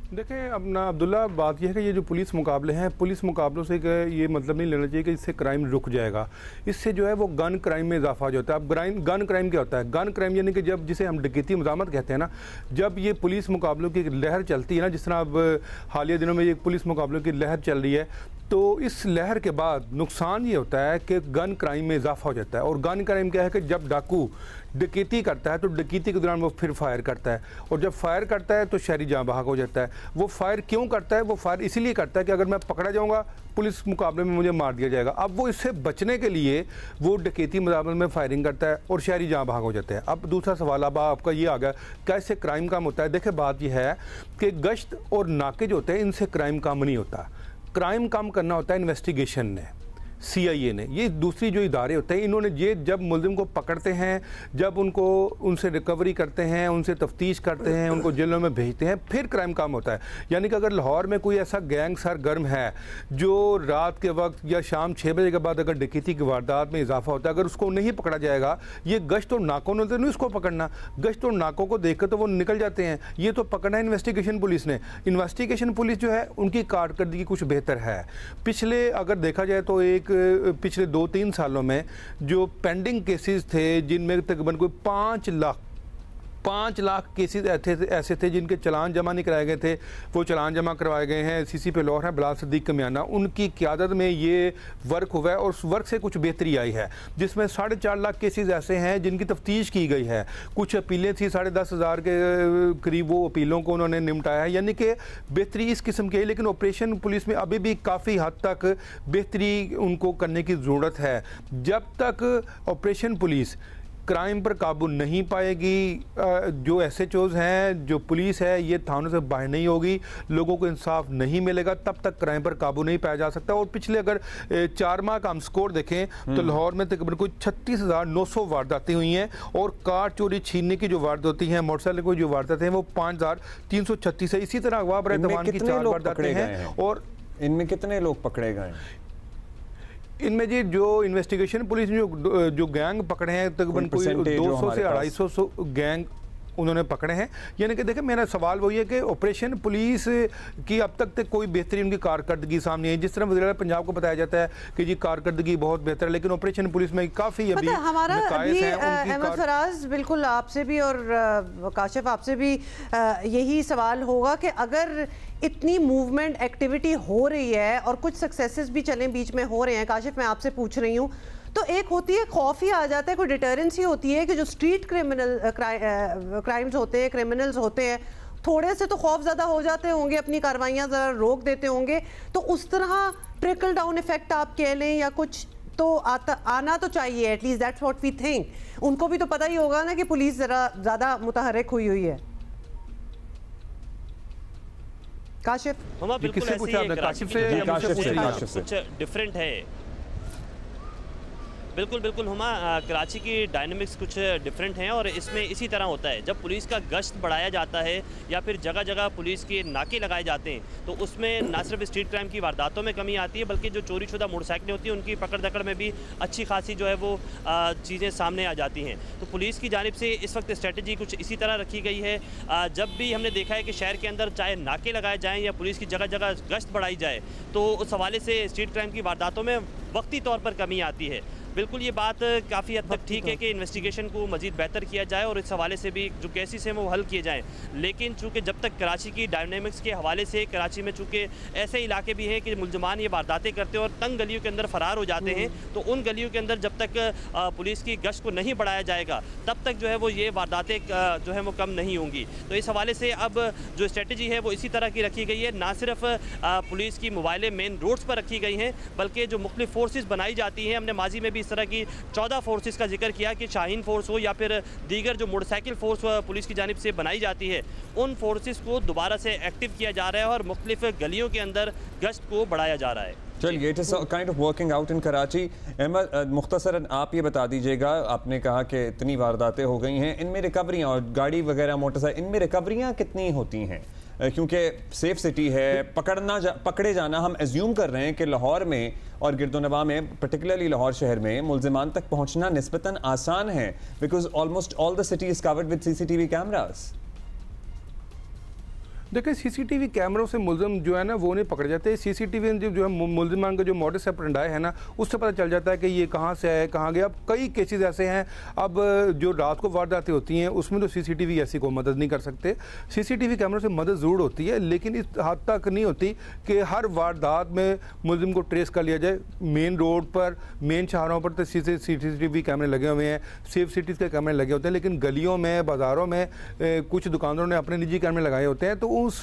देखें अपना अब्दुल्ला, बात यह है कि ये जो पुलिस मुकाबले हैं, पुलिस मुकाबलों से ये मतलब नहीं लेना चाहिए कि इससे क्राइम रुक जाएगा। इससे जो है वो गन क्राइम में इजाफा हो जाता है। अब गन क्राइम क्या होता है? गन क्राइम यानी कि जब जिसे हम डकैती मुजामत कहते हैं ना, जब ये पुलिस मुकाबलों की लहर चलती है ना, जिस तरह अब हालिया दिनों में ये पुलिस मुकाबलों की लहर चल रही है, तो इस लहर के बाद नुकसान ये होता है कि गन क्राइम में इजाफा हो जाता है। और गन क्राइम क्या है कि जब डाकू डकैती करता है तो डकैती के दौरान वो फिर फायर करता है, और जब फायर करता है तो शहरी जाँ बहक हो जाता है। वो फायर क्यों करता है? वो फायर इसीलिए करता है कि अगर मैं पकड़ा जाऊंगा पुलिस मुकाबले में मुझे मार दिया जाएगा। अब वो इससे बचने के लिए वो डकैती मुकाबले में फायरिंग करता है और शहरी जाँ बहक हो जाते हैं। अब दूसरा सवाल अब आपका ये आ गया, कैसे क्राइम कम होता है? देखिए बात यह है कि गश्त और नाके जो होते हैं इनसे क्राइम कम नहीं होता। क्राइम कम करना होता है इन्वेस्टिगेशन ने, CIA ने, ये दूसरी जो इदारे होते हैं इन्होंने ये जब मुल्जिम को पकड़ते हैं, जब उनसे रिकवरी करते हैं, उनसे तफ्तीश करते हैं, उनको जेलों में भेजते हैं, फिर क्राइम कम होता है। यानी कि अगर लाहौर में कोई ऐसा गैंग सरगर्म है जो रात के वक्त या शाम 6 बजे के बाद अगर डकैती की वारदात में इजाफा होता है, अगर उसको नहीं पकड़ा जाएगा, ये गश्त और नाकों ने तो नहीं उसको पकड़ना, गश्त और नाकों को देख कर तो वो निकल जाते हैं। ये तो पकड़ना है इन्वेस्टिगेशन पुलिस ने। इन्वेस्टिगेशन पुलिस जो है उनकी कारकर्दगी कुछ बेहतर है। पिछले अगर देखा जाए तो पिछले 2-3 सालों में जो पेंडिंग केसेस थे जिनमें तकरीबन कोई 5 लाख केसेस ऐसे थे जिनके चलान जमा नहीं कराए गए थे, वो चलान जमा करवाए गए हैं। CCP लाहौर है बिलाल सिद्दीक कमियाना, उनकी क़यादत में ये वर्क हुआ है और उस वर्क से कुछ बेहतरी आई है, जिसमें 4.5 लाख केसेस ऐसे हैं जिनकी तफ्तीश की गई है। कुछ अपीलें थी 10,500 के करीब, वो अपीलों को उन्होंने निपटाया है, यानी कि बेहतरी इस किस्म की है। लेकिन ऑपरेशन पुलिस में अभी भी काफ़ी हद तक बेहतरी उनको करने की ज़रूरत है। जब तक ऑपरेशन पुलिस क्राइम पर काबू नहीं पाएगी, जो SHOs हैं, जो पुलिस है, ये थानों से बाहर नहीं होगी, लोगों को इंसाफ नहीं मिलेगा, तब तक क्राइम पर काबू नहीं पाया जा सकता। और पिछले अगर 4 माह का हम स्कोर देखें तो लाहौर में तकरीबन कोई 36,900 वारदातें हुई हैं, और कार चोरी छीनने की जो वारदात होती हैं, मोटरसाइकिल की जो वारदातें हैं, वो 5,336 है। इसी तरह अगवा बरे तवान की 4 वारदातें हैं। और इनमें कितने लोग पकड़े गए? इनमें जी जो इन्वेस्टिगेशन पुलिस ने जो गैंग पकड़े हैं तकरीबन कोई 200 से 250 गैंग उन्होंने पकड़े हैं। यानी कि देखिए मेरा सवाल वही है कि ऑपरेशन पुलिस की अब तक कोई बेहतरी उनकी कारकर्दगी सामने है। जिस तरह वज़ीर पंजाब को बताया जाता है कि जी कारकर्दगी बहुत बेहतर है, लेकिन ऑपरेशन पुलिस में काफ़ी अभी हमारा अहमद फराज बिल्कुल आपसे भी और काशिफ आपसे भी यही सवाल होगा कि अगर इतनी मूवमेंट एक्टिविटी हो रही है और कुछ सक्सेसेस भी चलें बीच में हो रहे हैं, काशिफ मैं आपसे पूछ रही हूँ, तो एक होती है खौफ ही आ जाता है, कोई डिटरेंस ही होती है कि जो स्ट्रीट क्राइम्स होते हैं, क्रिमिनल्स होते हैं, थोड़े से तो खौफ ज़्यादा हो जाते होंगे, अपनी कार्रवाइयाँ ज़रा रोक देते होंगे, तो उस तरह ट्रिकल डाउन इफेक्ट आप कह लें या कुछ तो आना तो चाहिए, at least that's what we think. उनको भी तो पता ही होगा ना कि पुलिस ज़रा ज़्यादा मुतहर्रिक हुई है। काशिफ, बिल्कुल काशिफ से कुछ डिफरेंट है। बिल्कुल हुमा, कराची की डायनामिक्स कुछ डिफरेंट हैं और इसमें इसी तरह होता है। जब पुलिस का गश्त बढ़ाया जाता है या फिर जगह जगह पुलिस के नाके लगाए जाते हैं, तो उसमें ना सिर्फ स्ट्रीट क्राइम की वारदातों में कमी आती है, बल्कि जो चोरी शुदा मोटरसाइकिलें होती हैं उनकी पकड़ दकड़ में भी अच्छी खासी जो है वो चीज़ें सामने आ जाती हैं। तो पुलिस की जानिब से इस वक्त स्ट्रेटजी कुछ इसी तरह रखी गई है। जब भी हमने देखा है कि शहर के अंदर चाहे नाके लगाए जाएँ या पुलिस की जगह जगह गश्त बढ़ाई जाए, तो उस हवाले से स्ट्रीट क्राइम की वारदातों में वक्ती तौर पर कमी आती है। बिल्कुल ये बात काफ़ी हद तक ठीक है कि इन्वेस्टिगेशन को मज़ीद बेहतर किया जाए और इस हवाले से भी जो केसेस हैं वो हल किए जाएं। लेकिन चूँकि जब तक कराची की डायनामिक्स के हवाले से, कराची में चूँकि ऐसे इलाके भी हैं कि मुलजमान ये वारदातें करते हैं और तंग गलियों के अंदर फ़रार हो जाते हैं, तो उन गलियों के अंदर जब तक पुलिस की गश्त को नहीं बढ़ाया जाएगा तब तक जो है वो ये वारदातें जो है वो कम नहीं होंगी। तो इस हवाले से अब जो स्ट्रेटजी है वो इसी तरह की रखी गई है। ना सिर्फ पुलिस की मोबाइलें मेन रोड्स पर रखी गई हैं, बल्कि जो मुख्तलिफ फोर्सेस बनाई जाती हैं, हमने माजी में भी इस तरह की 14 फोर्सेस का जिक्र किया कि शाहीन फोर्स हो या फिर दीगर जो मोटरसाइकिल फोर्स पुलिस की जानिब से बनाई जाती है, उन फोर्सेस को दोबारा से एक्टिव किया जा रहा है और मुख्तलिफ गलियों के अंदर गश्त को बढ़ाया जा रहा है। चलिए, it is kind of working out in Karachi. Ahmed, मुख्तसरन आप ये बता दीजिएगा, आपने कहा कि इतनी वारदातें हो गई हैं, इनमें रिकवरियाँ और गाड़ी वगैरह मोटरसाइकिल, इनमें रिकवरियाँ कितनी होती हैं? क्योंकि सेफ सिटी है, पकड़े जाना हम एज्यूम कर रहे हैं कि लाहौर में और गिरदोनवा में, पर्टिकुलरली लाहौर शहर में, मुलजिमान तक पहुंचना निस्बतन आसान है, because almost all the city is covered with CCTV cameras. देखिए सीसीटीवी कैमरों से मुलजिम जो है ना वो नहीं पकड़े जाते। सीसीटीवी जो है मुलजिमान का जो मॉडस ऑपरेंडी है ना उससे पता चल जाता है कि ये कहाँ से है, कहाँ गया। अब कई केसेस ऐसे हैं अब जो रात को वारदातें होती हैं उसमें तो सीसीटीवी ऐसी कोई मदद नहीं कर सकते। सीसीटीवी कैमरों से मदद ज़रूर होती है लेकिन इस हद तक नहीं होती कि हर वारदात में मुलजिम को ट्रेस कर लिया जाए। मेन रोड पर, मेन शहरों पर तो सीसीटीवी कैमरे लगे हुए हैं, सेफ सिटीज़ के कैमरे लगे होते हैं, लेकिन गलियों में, बाज़ारों में कुछ दुकानदारों ने अपने निजी कैमरे लगाए होते हैं। तो उस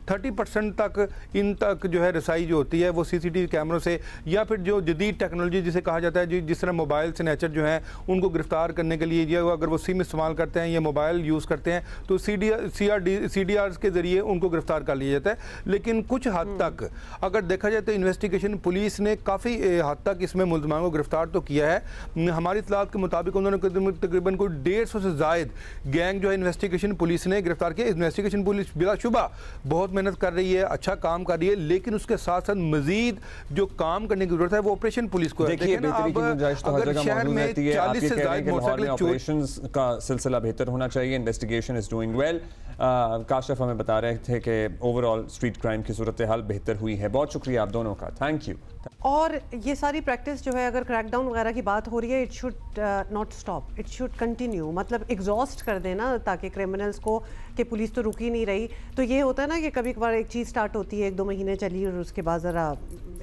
30% तक इन तक जो है रसाई जो होती है वो सीसीटीवी कैमरों से, या फिर जो जदीद टेक्नोलॉजी जिसे कहा जाता है, जिस तरह मोबाइल स्नैचर जो हैं उनको गिरफ्तार करने के लिए, या अगर वो सिम इस्तेमाल करते हैं या मोबाइल यूज़ करते हैं तो CDRs के ज़रिए उनको गिरफ्तार कर लिया जाता है। लेकिन कुछ हद तक अगर देखा जाए तो इन्वेस्टिगेशन पुलिस ने काफ़ी हद तक इसमें मुलज़मान को गिरफ्तार तो किया है। हमारी इत्तलात के मुताबिक उन्होंने तकरीबन कोई 150 से ज़ायद गैंग जो है इन्वेस्टिगेशन पुलिस ने गिरफ्तार किया। इन्वेस्टिगेशन पुलिस बिलाशुबा बहुत मेहनत कर रही है, अच्छा काम कर रही है, लेकिन उसके साथ साथ मजीद जो काम करने की जरूरत है वो ऑपरेशन पुलिस को है। देखिए अगर शहर में 40 से ज्यादा ऑपरेशंस का सिलसिला बेहतर होना चाहिए। Investigation is doing well. Kashif हमें बता रहे थे कि ओवरऑल स्ट्रीट क्राइम की सूरत हाल बेहतर हुई है। बहुत शुक्रिया आप दोनों का, थैंक यू। और ये सारी प्रैक्टिस जो है, अगर क्रैकडाउन वगैरह की बात हो रही है, it should not stop, it should continue. मतलब एग्जॉस्ट कर देना ताकि क्रिमिनल्स को, कि पुलिस तो रुकी नहीं रही। तो ये होता है ना कि कभी कभार एक चीज़ स्टार्ट होती है, 1-2 महीने चली और उसके बाद ज़रा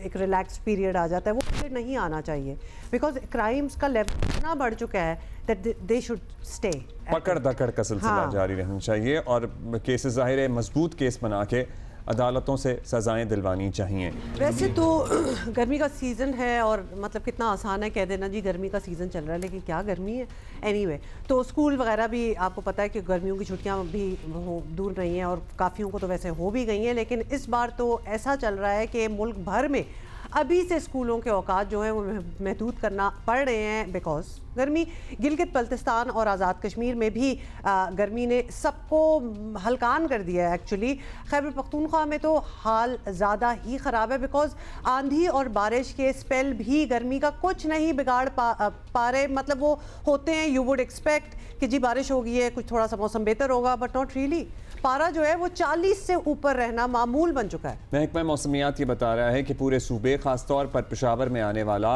एक रिलैक्स पीरियड आ जाता है, वो पीरियड नहीं आना चाहिए। बिकॉज क्राइम्स का लेवल इतना बढ़ चुका है दैट दे शुड स्टे। पकड़ दकड़ का सिलसिला जारी रहना चाहिए और केसेस ज़ाहिर है मजबूत केस बना के अदालतों से सजाएं दिलवानी चाहिए। वैसे तो गर्मी का सीज़न है और मतलब कितना आसान है कह देना जी गर्मी का सीज़न चल रहा है, लेकिन क्या गर्मी है। एनीवे तो स्कूल वगैरह भी आपको पता है कि गर्मियों की छुट्टियां भी दूर नहीं हैं और काफ़ियों को तो वैसे हो भी गई हैं, लेकिन इस बार तो ऐसा चल रहा है कि मुल्क भर में अभी से स्कूलों के औकात जो हैं वो महदूद करना पड़ रहे हैं बिकॉज गर्मी। गिलगित बल्तिस्तान और आज़ाद कश्मीर में भी गर्मी ने सबको हलकान कर दिया है। एक्चुअली खैबर पख्तूनख्वा में तो हाल ज़्यादा ही ख़राब है बिकॉज आंधी और बारिश के स्पेल भी गर्मी का कुछ नहीं बिगाड़ पा रहे। मतलब वो होते हैं, यू वुड एक्सपेक्ट कि जी बारिश हो गई है, कुछ थोड़ा सा मौसम बेहतर होगा, बट नॉट रियली। पारा जो है वो 40 से ऊपर रहना मामूल बन चुका है। महकमा मौसमियात ये बता रहा है कि पूरे सूबे खासतौर पर पेशावर में आने वाला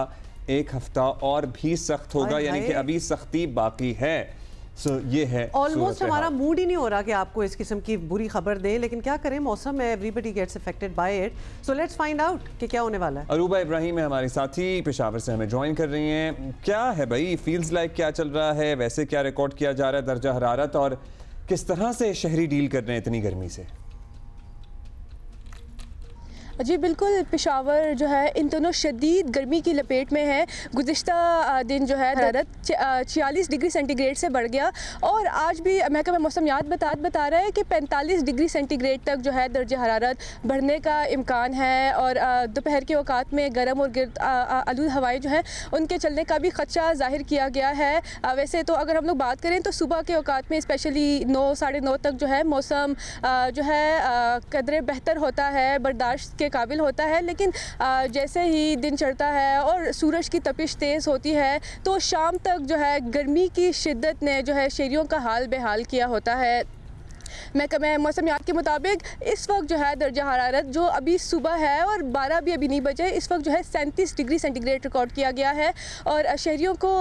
एक हफ्ता और भी सख्त होगा, यानी कि अभी सख्ती बाकी है। ये है ऑलमोस्ट हमारा मूड ही नहीं हो रहा कि आपको इस किस्म की बुरी खबर दें, लेकिन क्या करें, मौसम है, everybody gets affected by it. So let's find out कि क्या होने वाला है। अरूबा इब्राहिम है हमारी साथी, पेशावर से हमें ज्वाइन कर रही हैं। क्या है भाई, फील्स लाइक क्या चल रहा है, वैसे क्या रिकॉर्ड किया जा रहा है दर्जा हरारत, और किस तरह से शहरी डील कर रहे हैं इतनी गर्मी से? जी बिल्कुल, पेशावर जो है इन दोनों शदीद गर्मी की लपेट में है। गुज़िश्ता दिन जो है हरारत 46 डिग्री सेंटीग्रेड से बढ़ गया और आज भी महकमा मौसमियात बता रहा है कि 45 डिग्री सेंटीग्रेड तक जो है दर्जा हरारत बढ़ने का इम्कान है। और दोपहर के औकात में गर्म और गिर्द आलूद हवाएं जो हैं उनके चलने का भी ख़दशा ज़ाहिर किया गया है। वैसे तो अगर हम लोग बात करें तो सुबह के औकात में स्पेशली 9 साढ़े 9 तक जो है मौसम जो है कदरे बेहतर होता है, बर्दाश्त के काबिल होता है, लेकिन जैसे ही दिन चढ़ता है और सूरज की तपिश तेज़ होती है तो शाम तक जो है गर्मी की शिद्दत ने जो है शहरियों का हाल बेहाल किया होता है। महकमा मौसमियात के मुताबिक इस वक्त जो है दर्जा हरारत जो अभी सुबह है और 12 भी अभी नहीं बजे, इस वक्त जो है 37 डिग्री सेंटीग्रेड रिकॉर्ड किया गया है। और शहरियों को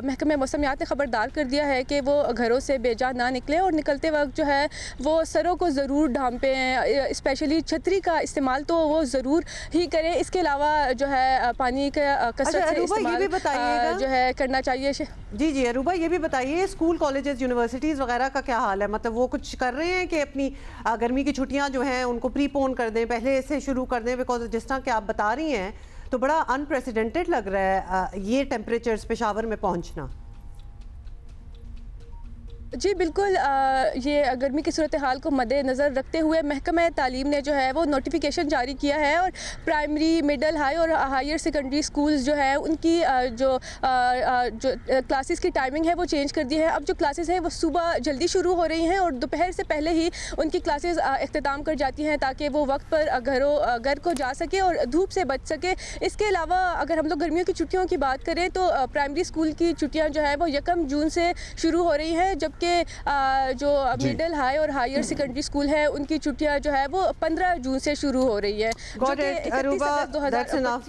महकमा मौसमियात ने ख़बरदार कर दिया है कि वो घरों से बेजा ना निकलें और निकलते वक्त जो है वो सरों को ज़रूर ढांपें, स्पेशली छतरी का इस्तेमाल तो वो ज़रूर ही करें। इसके अलावा जो है पानी का कसरत से इस्तेमाल जो है करना चाहिए। जी अरूबा, ये भी बताइए स्कूल, कॉलेजेस, यूनिवर्सिटीज़ वगैरह का क्या हाल है? मतलब वो कुछ कर रहे हैं कि अपनी गर्मी की छुट्टियां जो हैं उनको प्रीपोन कर दें, पहले से शुरू कर दें? बिकॉज जिस तरह कि आप बता रही हैं तो बड़ा अनप्रेसिडेंटेड लग रहा है ये टेम्परेचर्स पेशावर में पहुंचना। जी बिल्कुल, ये गर्मी की सूरत हाल को मद्देनज़र रखते हुए महकमा तालीम ने जो है वो नोटिफिकेशन जारी किया है और प्राइमरी, मिडल, हाई और हायर सेकेंडरी स्कूल्स जो है उनकी जो क्लासेस की टाइमिंग है वो चेंज कर दी है। अब जो क्लासेस हैं वो सुबह जल्दी शुरू हो रही हैं और दोपहर से पहले ही उनकी क्लासेस अख्ताम कर जाती हैं ताकि वो वक्त पर घर को जा सके और धूप से बच सके। इसके अलावा अगर हम लोग गर्मियों की छुट्टियों की बात करें तो प्राइमरी स्कूल की छुट्टियाँ जो है वो 1 जून से शुरू हो रही हैं, जबकि के जो मिडिल हाई और हायर सेकेंडरी स्कूल है उनकी छुट्टियां जो है वो 15 जून से शुरू हो रही है।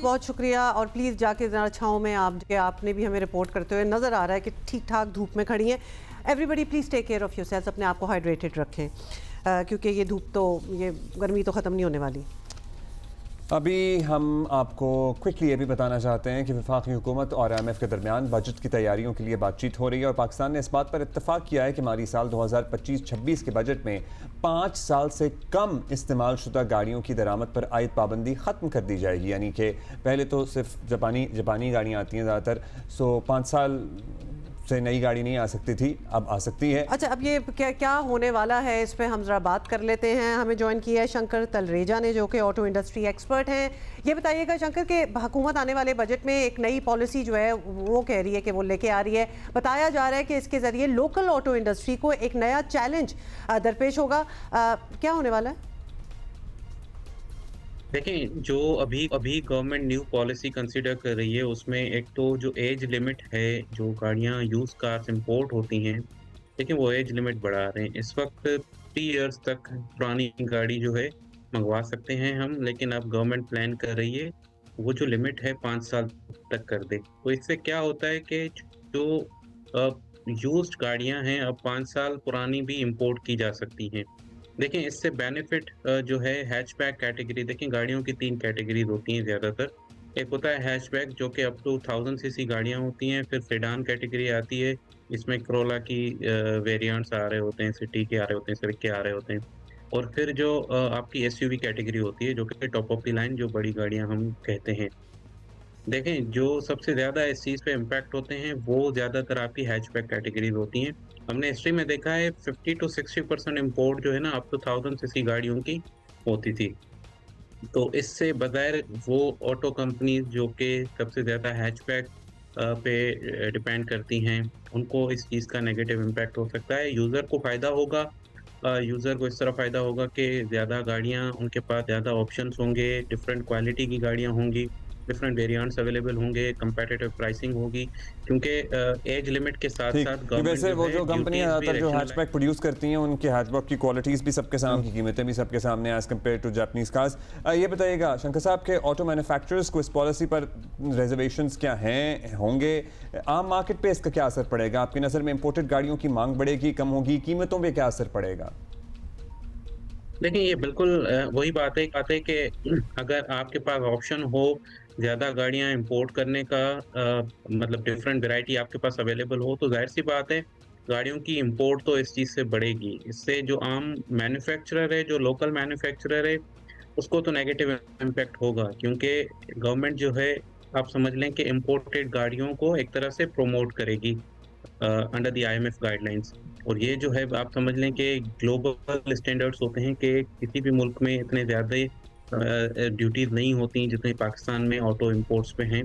बहुत शुक्रिया। और प्लीज़ जाके ज़रा छाँव में आपने भी हमें रिपोर्ट करते हुए नज़र आ रहा है कि ठीक ठाक धूप में खड़ी हैं। Everybody please take care of yourselves, अपने आप को हाइड्रेटेड रखें क्योंकि ये धूप तो, ये गर्मी तो ख़त्म नहीं होने वाली। अभी हम आपको क्विकली ये भी बताना चाहते हैं कि वफाकी हुकूमत और IMF के दरमियान बजट की तैयारियों के लिए बातचीत हो रही है और पाकिस्तान ने इस बात पर इत्तफाक किया है कि माली साल 2025-26 के बजट में 5 साल से कम इस्तेमाल शुदा गाड़ियों की दरामद पर आयद पाबंदी ख़त्म कर दी जाएगी। यानी कि पहले तो सिर्फ जापानी गाड़ियाँ आती हैं ज़्यादातर, सो 5 साल से नई गाड़ी नहीं आ सकती थी, अब आ सकती है। अच्छा, अब ये क्या होने वाला है, इस पे हम जरा बात कर लेते हैं। हमें ज्वाइन किया है शंकर तलरेजा ने, जो कि ऑटो इंडस्ट्री एक्सपर्ट हैं। ये बताइएगा शंकर के हुकूमत आने वाले बजट में एक नई पॉलिसी जो है वो कह रही है कि वो लेके आ रही है। बताया जा रहा है कि इसके ज़रिए लोकल ऑटो इंडस्ट्री को एक नया चैलेंज दरपेश होगा। क्या होने वाला है? देखें, जो अभी गवर्नमेंट न्यू पॉलिसी कंसीडर कर रही है उसमें एक तो जो एज लिमिट है, जो गाड़ियां यूज कार्स इंपोर्ट होती हैं, लेकिन वो एज लिमिट बढ़ा रहे हैं। इस वक्त 3 इयर्स तक पुरानी गाड़ी जो है मंगवा सकते हैं हम, लेकिन अब गवर्नमेंट प्लान कर रही है वो जो लिमिट है 5 साल तक कर दे। तो इससे क्या होता है कि जो यूज्ड गाड़ियां हैं अब 5 साल पुरानी भी इंपोर्ट की जा सकती हैं। देखें, इससे बेनिफिट जो है हैचबैक कैटेगरी, देखें गाड़ियों की 3 कैटेगरीज होती हैं ज़्यादातर। एक होता है हैचबैक जो कि अप टू 1000 सीसी गाड़ियां होती हैं, फिर सेडान कैटेगरी आती है, इसमें करोला की वेरिएंट्स आ रहे होते हैं, सिटी के आ रहे होते हैं, सिविक के आ रहे होते हैं, और फिर जो आपकी SUV कैटेगरी होती है जो कि टॉप ऑफ द लाइन जो बड़ी गाड़ियाँ हम कहते हैं। देखें, जो सबसे ज़्यादा इस चीज़ पे इम्पैक्ट होते हैं वो ज़्यादातर आपकी हैचबैक कैटेगरीज होती हैं। हमने हिस्ट्री में देखा है 50 to 60% इम्पोर्ट जो है ना अप टू 1000 सीसी गाड़ियों की होती थी। तो इससे बगैर वो ऑटो कंपनीज जो कि सबसे ज़्यादा हैचबैक पे डिपेंड करती हैं, उनको इस चीज़ का नेगेटिव इम्पैक्ट हो सकता है। यूज़र को फ़ायदा होगा, यूज़र को इस तरह फ़ायदा होगा कि ज़्यादा गाड़ियाँ उनके पास, ज़्यादा ऑप्शंस होंगे, डिफरेंट क्वालिटी की गाड़ियाँ होंगी, डिफरेंट वेरिएंट्स अवेलेबल होंगे, कंपेटिटिव प्राइसिंग होगी, क्योंकि एज लिमिट के साथ साथ वैसे वो जो कंपनियां ज़्यादातर जो हैचबैक प्रोड्यूस करती हैं उनके हैचबैक की क्वालिटीज़ भी सबके सामने, की कीमतें भी सबके सामने as compared to Japanese cars. ये बताइएगा शंकर साहब के ऑटो मैन्युफैक्चरर्स को इस पॉलिसी पर रिजर्वेशंस क्या हैं, होंगे? आम मार्केट पे इसका क्या असर पड़ेगा? आपकी नज़र में इंपोर्टेड गाड़ियों की मांग बढ़ेगी, कम होगी? कीमतों पर क्या असर पड़ेगा? देखिए, ये बिल्कुल वही बात है कि अगर आपके पास ऑप्शन हो ज़्यादा गाड़ियां इंपोर्ट करने का, मतलब डिफरेंट वैरायटी आपके पास अवेलेबल हो, तो जाहिर सी बात है गाड़ियों की इंपोर्ट तो इस चीज़ से बढ़ेगी। इससे जो आम मैन्युफैक्चरर है, जो लोकल मैन्युफैक्चरर है, उसको तो नेगेटिव इम्पैक्ट होगा, क्योंकि गवर्नमेंट जो है आप समझ लें कि इंपोर्टेड गाड़ियों को एक तरह से प्रमोट करेगी अंडर द IMF गाइडलाइंस। और ये जो है आप समझ लें कि ग्लोबल स्टैंडर्ड्स होते हैं कि किसी भी मुल्क में इतने ज़्यादा ड्यूटीज़ नहीं होती जितने पाकिस्तान में ऑटो इंपोर्ट्स पे हैं।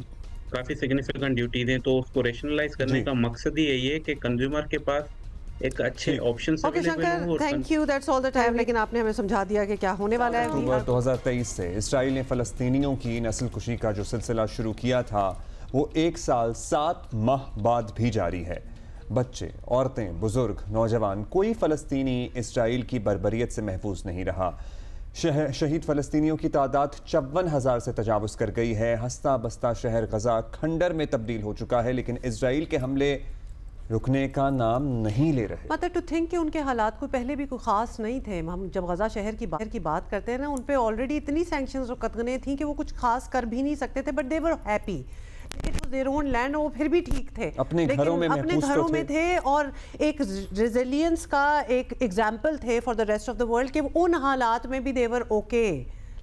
काफ़ी सिग्निफिकेंट ड्यूटीज़ हैं, तो उसको रेशनलाइज करने का मकसद ही यही है कि कंज्यूमर के पास एक अच्छे ऑप्शंस अवेलेबल हो। Thank you, that's all the time. लेकिन आपने हमें समझा दिया कि क्या होने वाला है। अक्टूबर 2023 से इसराइल ने फ़लस्तीनियों की नस्ल कुशी का जो सिलसिला शुरू किया था वो 1 साल 7 माह बाद भी जारी है। बच्चे, औरतें, बुजुर्ग, नौजवान, कोई फ़लस्तीनी इसराइल की बर्बरियत से महफूज नहीं रहा। शहीद फ़लस्तीनियों की तादाद 54,000 से तजावुज़ कर गई है। हंसता बसता शहर गजा खंडर में तब्दील हो चुका है, लेकिन इसराइल के हमले रुकने का नाम नहीं ले रहे। मतलब टू थिंक कि उनके हालात कोई पहले भी कोई ख़ास नहीं थे। हम जब गजा शहर की बात करते हैं ना, उन पर ऑलरेडी इतनी सैंक्शंस और कतगने थी कि वो कुछ खास कर भी नहीं सकते थे, but they were happy, it was their own land, वो फिर भी ठीक थे, अपने घरों में थे और एक रेजिलियंस का एक एग्जाम्पल थे for the rest of the world कि उन हालात में भी दे वर ओके।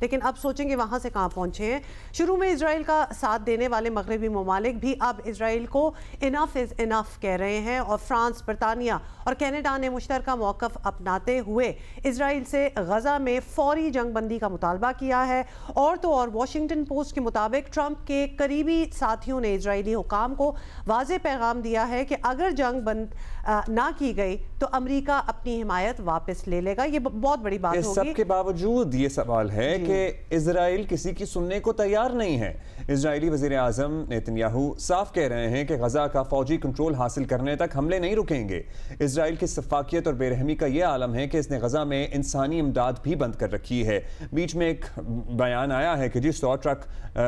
लेकिन अब सोचेंगे वहाँ से कहाँ पहुँचे हैं। शुरू में इजराइल का साथ देने वाले मगरबी ममालिक भी अब इजराइल को इनफ इज़ इनफ कह रहे हैं, और फ्रांस, बरतानिया और कनाडा ने मुश्तरका मौक़िफ़ अपनाते हुए इजराइल से गजा में फौरी जंग बंदी का मुतालबा किया है। और तो और वॉशिंगटन पोस्ट के मुताबिक ट्रंप के करीबी साथियों ने इजरायली हुकाम को वाज़ेह पैगाम दिया है कि अगर जंग बंद ना की गई तो अमरीका अपनी हिमायत वापस ले लेगा। ये बहुत बड़ी बात होगी। सबके बावजूद ये सवाल है कि कि इजराइल किसी की सुनने को तैयार नहीं है। इजरायली वज़ीर आज़म नेतन्याहू साफ कह रहे हैं कि गजा का फौजी कंट्रोल हासिल करने तक हमले नहीं रुकेंगे। इजराइल की सफाकियत और बेरहमी का यह आलम है कि इसने गजा में इंसानी इमदाद भी बंद कर रखी है। बीच में एक बयान आया है कि जी 100 ट्रक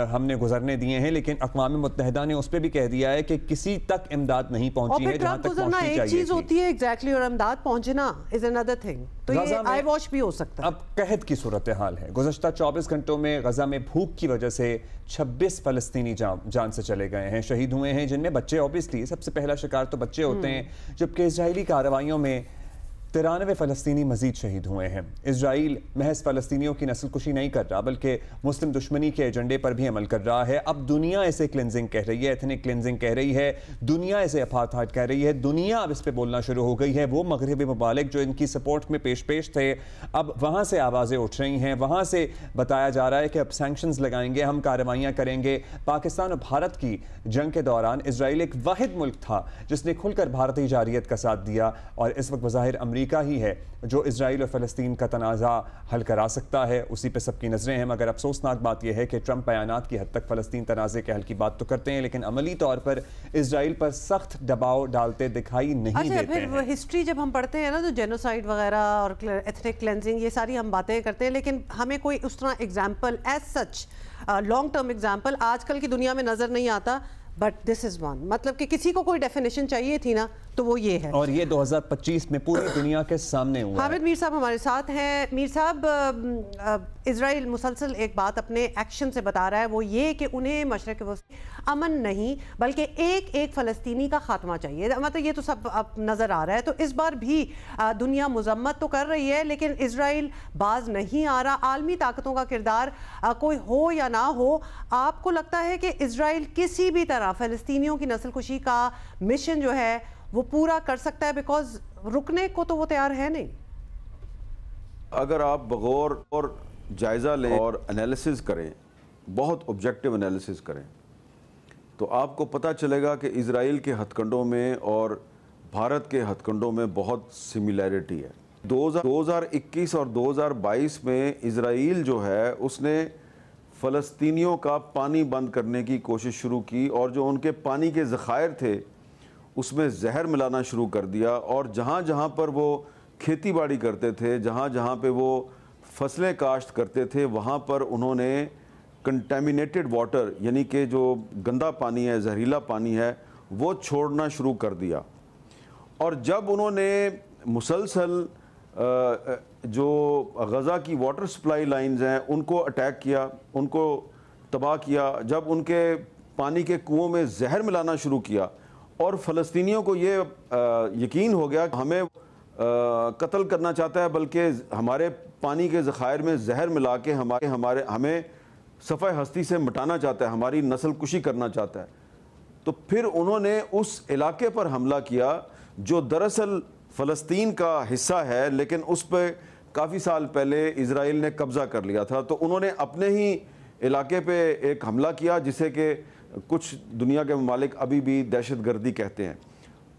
हमने गुजरने दिए हैं, लेकिन अक़वाम मुत्तहिदा ने उस पर भी कह दिया है कि किसी तक इमदाद नहीं पहुंची है जहां तक पहुंचनी चाहिए चीज होती है एग्जैक्टली, और इमदाद पहुंचना इज अनदर थिंग। तो ये आई वॉश भी हो सकता है। अब कहत की सूरत हाल है। गुज़श्ता 24 घंटों में गजा में भूख की वजह से 26 फलस्तीनी जान से चले गए हैं, शहीद हुए हैं, जिनमें बच्चे ऑब्वियसली सबसे पहला शिकार तो बच्चे होते हैं, जबकि इजरायली कार्रवाइयों में 93 फलस्तीनी मजीद शहीद हुए हैं। इजराइल महज फलस्तीनियों की नस्ल कुशी नहीं कर रहा, बल्कि मुस्लिम दुश्मनी के एजेंडे पर भी अमल कर रहा है। अब दुनिया इसे क्लिनजिंग कह रही है, एथनिक क्लिनजिंग कह रही है, दुनिया इसे अपार्थाइड कह रही है, दुनिया अब इस पर बोलना शुरू हो गई है। वो मगरबी ममालिक जो इनकी सपोर्ट में पेश थे, अब वहाँ से आवाज़ें उठ रही हैं, वहाँ से बताया जा रहा है कि अब सैंक्शंस लगाएंगे, हम कार्रवाइयाँ करेंगे। पाकिस्तान और भारत की जंग के दौरान इजराइल एक वाहिद मुल्क था जिसने खुलकर भारतीय जारियत का साथ दिया, और इस वक्त बज़ाहिर अमरीका ही है जो इजराइल और फ़लस्तीन का तनाज़ा हल करा सकता है। उसी पे सबकी नजरें हैं। मगर अफसोसनाक बात यह है कि ट्रंप बयानात की हद तक फ़लस्तीन तनाज़े के हल की बात तो करते हैं, लेकिन अमली तौर पर इजराइल पर सख्त दबाव डालते दिखाई नहीं देते फिर हैं। हिस्ट्री जब हम पढ़ते हैं ना, तो जेनोसाइड वगैरह और एथनिक क्लेंजिंग, ये सारी हम बातें करते हैं, लेकिन हमें कोई उस तरह example as such long term example आजकल की दुनिया में नजर नहीं आता। बट दिस इज वन, मतलब कि किसी को कोई डेफिनेशन चाहिए थी ना, तो वो ये है, और ये 2025 में पूरी दुनिया के सामने हुआ। हामिद मीर साहब हमारे साथ हैं। मीर साहब, इजराइल मुसलसल एक बात अपने एक्शन से बता रहा है, वो ये कि उन्हें मशरक़ वस्ती अमन नहीं बल्कि एक फ़लस्तीनी का खात्मा चाहिए। मतलब ये तो सब अब नज़र आ रहा है। तो इस बार भी दुनिया मजम्मत तो कर रही है, लेकिन इजराइल बाज नहीं आ रहा। आलमी ताकतों का किरदार कोई हो या ना हो, आपको लगता है कि इजराइल किसी भी तरह फ़लस्तीनियों की नस्ल कुशी का मिशन जो है वो पूरा कर सकता है? बिकॉज रुकने को तो वो तैयार है नहीं। अगर आप बगौर और जायज़ा लें और एनालिसिस करें, बहुत ऑब्जेक्टिव एनालिसिस करें, तो आपको पता चलेगा कि इजराइल के हथकंडों में और भारत के हथकंडों में बहुत सिमिलैरिटी है। 2021 और 2022 में इजराइल जो है उसने फ़लस्तीनियों का पानी बंद करने की कोशिश शुरू की, और जो उनके पानी के ज़खायर थे उसमें जहर मिलाना शुरू कर दिया, और जहाँ जहाँ पर वो खेती बाड़ी करते थे, जहाँ जहाँ पे वो फसलें काश्त करते थे, वहाँ पर उन्होंने कंटेमिनेटेड वाटर यानी कि जो गंदा पानी है, जहरीला पानी है, वो छोड़ना शुरू कर दिया। और जब उन्होंने मुसलसल जो गज़ा की वाटर सप्लाई लाइंस हैं उनको अटैक किया, उनको तबाह किया, जब उनके पानी के कुओं में जहर मिलाना शुरू किया, और फ़लस्तीनियों को ये यकीन हो गया कि हमें कत्ल करना चाहता है, बल्कि हमारे पानी के ज़खायर में जहर मिला के हमें सफ़े हस्ती से मिटाना चाहता है, हमारी नस्ल कुशी करना चाहता है। तो फिर उन्होंने उस इलाके पर हमला किया जो दरअसल फ़लस्तीन का हिस्सा है, लेकिन उस पर काफ़ी साल पहले इजराइल ने कब्ज़ा कर लिया था। तो उन्होंने अपने ही इलाके पे एक हमला किया जिसे कि कुछ दुनिया के ममालिक अभी भी दहशत गर्दी कहते हैं।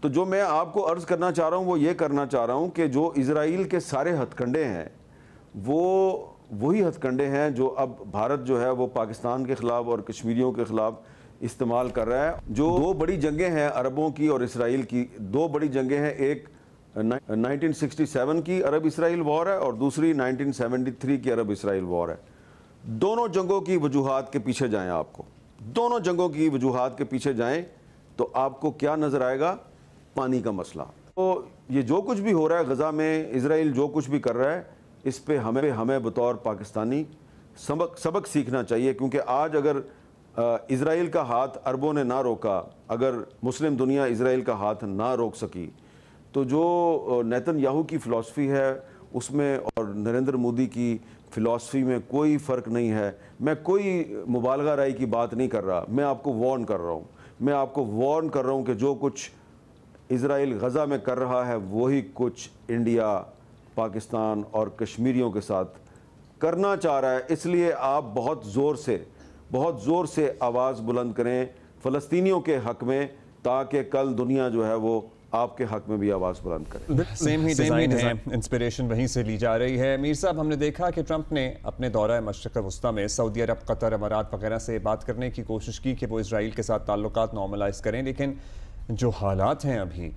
तो जो मैं आपको अर्ज़ करना चाह रहा हूँ वो ये करना चाह रहा हूँ कि जो इजराइल के सारे हथकंडे हैं वो वही हथकंडे हैं जो अब भारत जो है वो पाकिस्तान के ख़िलाफ़ और कश्मीरियों के ख़िलाफ़ इस्तेमाल कर रहा है। जो दो बड़ी जंगें हैं अरबों की और इसराइल की, दो बड़ी जंगें हैं, एक 1967 की अरब इसराइल वॉर है और दूसरी 1973 की अरब इसराइल वॉर है। दोनों जंगों की वजूहात के पीछे जाएं, आपको दोनों जंगों की वजूहात के पीछे जाएं तो आपको क्या नज़र आएगा? पानी का मसला। तो ये जो कुछ भी हो रहा है गज़ा में, इजराइल जो कुछ भी कर रहा है, इस पे हमें बतौर पाकिस्तानी सबक सीखना चाहिए, क्योंकि आज अगर इजराइल का हाथ अरबों ने ना रोका, अगर मुस्लिम दुनिया इजराइल का हाथ ना रोक सकी, तो जो नेतन्याहू की फ़िलासफ़ी है उसमें और नरेंद्र मोदी की फ़िलासफ़ी में कोई फ़र्क नहीं है। मैं कोई मुबालगा राय की बात नहीं कर रहा, मैं आपको वार्न कर रहा हूँ। मैं आपको वार्न कर रहा हूँ कि जो कुछ इजराइल गज़ा में कर रहा है वही कुछ इंडिया, पाकिस्तान और कश्मीरियों के साथ करना चाह रहा है। इसलिए आप बहुत ज़ोर से आवाज़ बुलंद करें फ़लस्तीनियों के हक़ में, ताकि कल दुनिया जो है वो आपके हक में भी आवाज़ बुलंद करें। सेम ही डिज़ाइन है, इंस्पिरेशन वहीं से ली जा रही है। मीर साहब, हमने देखा कि ट्रंप ने अपने दौरा मशरिक़ वस्ता में सऊदी अरब, कतर, अमारात वगैरह से बात करने की कोशिश की कि वो इसराइल के साथ ताल्लुकात नॉर्मलाइज करें, लेकिन जो हालात हैं अभी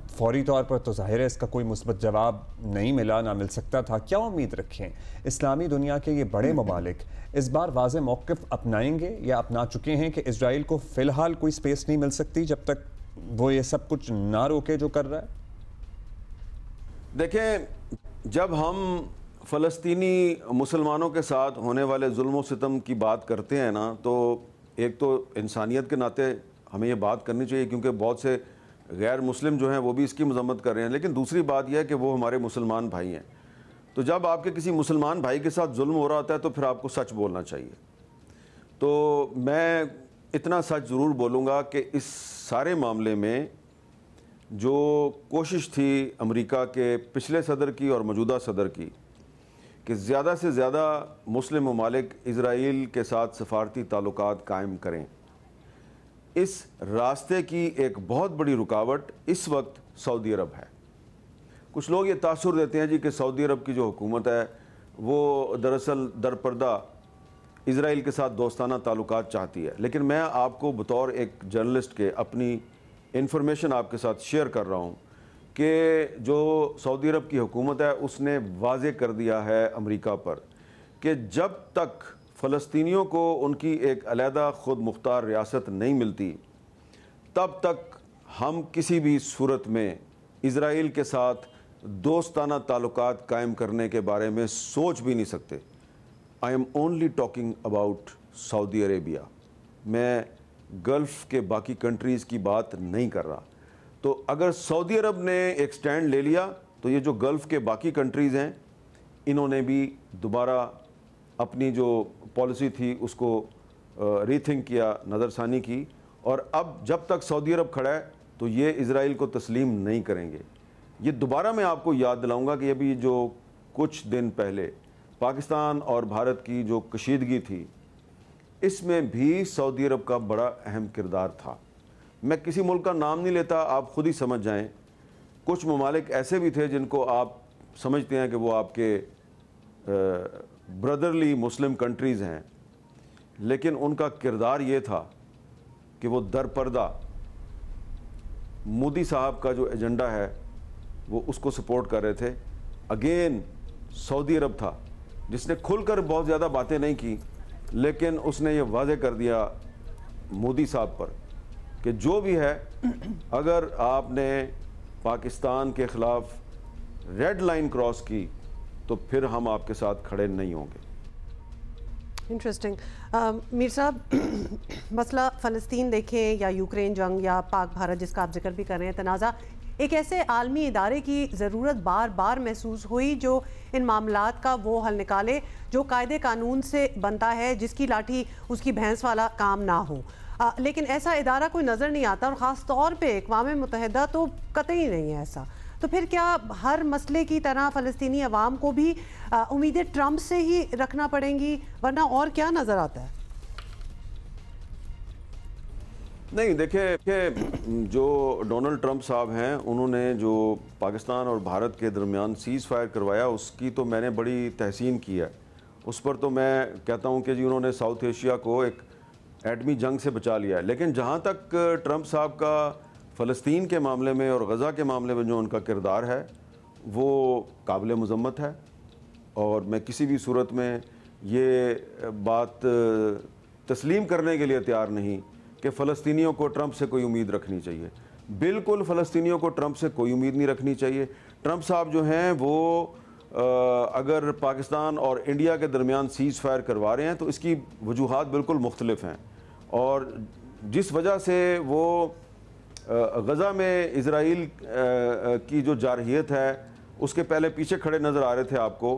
फौरी तौर पर तो ज़ाहिर है इसका कोई मुस्बत जवाब नहीं मिला, ना मिल सकता था। क्या उम्मीद रखें इस्लामी दुनिया के ये बड़े ममालिक इस बार वाज़े मौक़िफ़ अपनाएंगे या अपना चुके हैं कि इसराइल को फ़िलहाल कोई स्पेस नहीं मिल सकती जब तक वो ये सब कुछ ना रोके जो कर रहा है? देखें, जब हम फ़लस्तीनी मुसलमानों के साथ होने वाले जुल्म सितम की बात करते हैं ना, तो एक तो इंसानियत के नाते हमें ये बात करनी चाहिए, क्योंकि बहुत से गैर मुस्लिम जो हैं वो भी इसकी मजम्मत कर रहे हैं, लेकिन दूसरी बात यह है कि वो हमारे मुसलमान भाई हैं। तो जब आपके किसी मुसलमान भाई के साथ जुल्म हो रहा होता है तो फिर आपको सच बोलना चाहिए। तो मैं इतना सच ज़रूर बोलूँगा कि इस सारे मामले में जो कोशिश थी अमेरिका के पिछले सदर की और मौजूदा सदर की कि ज़्यादा से ज़्यादा मुस्लिम ममालिक इज़राइल के साथ सफारती ताल्लुकात कायम करें, इस रास्ते की एक बहुत बड़ी रुकावट इस वक्त सऊदी अरब है। कुछ लोग ये तासुर देते हैं जी कि सऊदी अरब की जो हुकूमत है वो दरअसल दरपर्दा इज़राइल के साथ दोस्ताना ताल्लुकात चाहती है, लेकिन मैं आपको बतौर एक जर्नलिस्ट के अपनी इन्फॉर्मेशन आपके साथ शेयर कर रहा हूँ कि जो सऊदी अरब की हुकूमत है उसने वाज़े कर दिया है अमेरिका पर कि जब तक फ़लस्तीनियों को उनकी एक अलहदा खुद मुख्तार रियासत नहीं मिलती, तब तक हम किसी भी सूरत में इज़राइल के साथ दोस्ताना ताल्लुकात कायम करने के बारे में सोच भी नहीं सकते। I am only talking about Saudi Arabia, मैं गल्फ़ के बाकी कंट्रीज़ की बात नहीं कर रहा। तो अगर सऊदी अरब ने एक स्टैंड ले लिया तो ये जो गल्फ़ के बाकी कंट्रीज़ हैं इन्होंने भी दोबारा अपनी जो पॉलिसी थी उसको रीथिंक किया, नज़रसानी की, और अब जब तक सऊदी अरब खड़ा है तो ये इज़राइल को तस्लीम नहीं करेंगे। ये दोबारा मैं आपको याद दिलाऊंगा कि अभी जो कुछ दिन पहले पाकिस्तान और भारत की जो कशीदगी थी, इसमें भी सऊदी अरब का बड़ा अहम किरदार था। मैं किसी मुल्क का नाम नहीं लेता, आप खुद ही समझ जाएं। कुछ ममालिक ऐसे भी थे जिनको आप समझते हैं कि वो आपके ब्रदरली मुस्लिम कंट्रीज़ हैं, लेकिन उनका किरदार ये था कि वो दरपर्दा मोदी साहब का जो एजेंडा है वो उसको सपोर्ट कर रहे थे। अगेन सऊदी अरब था जिसने खुलकर बहुत ज़्यादा बातें नहीं की, लेकिन उसने ये वाज़े कर दिया मोदी साहब पर कि जो भी है, अगर आपने पाकिस्तान के ख़िलाफ़ रेड लाइन क्रॉस की तो फिर हम आपके साथ खड़े नहीं होंगे। इंटरेस्टिंग। मीर साहब, मसला फ़लस्तीन देखें या यूक्रेन जंग या पाक भारत जिसका आप जिक्र भी कर रहे हैं, तनाज़ा, एक ऐसे आलमी इदारे की ज़रूरत बार बार महसूस हुई जो इन मामलात का वो हल निकाले जो कायदे कानून से बनता है, जिसकी लाठी उसकी भैंस वाला काम ना हो। लेकिन ऐसा इदारा कोई नज़र नहीं आता, और ख़ास तौर पे अक़वाम मुत्तहिदा तो कतई नहीं है ऐसा। तो फिर क्या हर मसले की तरह फ़लस्तीनी अवाम को भी उम्मीदें ट्रंप से ही रखना पड़ेंगी, वरना और क्या नज़र आता है? नहीं, देखिए, जो डोनाल्ड ट्रंप साहब हैं उन्होंने जो पाकिस्तान और भारत के दरमियान सीज़ फायर करवाया उसकी तो मैंने बड़ी तहसीन की है। उस पर तो मैं कहता हूं कि जी उन्होंने साउथ एशिया को एक एटमी जंग से बचा लिया है। लेकिन जहां तक ट्रंप साहब का फ़लस्तीन के मामले में और गज़ा के मामले में जो उनका किरदार है वो काबिल मज़म्मत है, और मैं किसी भी सूरत में ये बात तस्लीम करने के लिए तैयार नहीं कि फ़लस्तीनियों को ट्रंप से कोई उम्मीद रखनी चाहिए। बिल्कुल फ़लस्तीनियों को ट्रंप से कोई उम्मीद नहीं रखनी चाहिए। ट्रंप साहब जो हैं वो अगर पाकिस्तान और इंडिया के दरमियान सीज़ फायर करवा रहे हैं तो इसकी वजूहात बिल्कुल मुख्तलिफ हैं, और जिस वजह से वो गज़ा में इज़राइल की जो जारहियत है उसके पहले पीछे खड़े नज़र आ रहे थे आपको,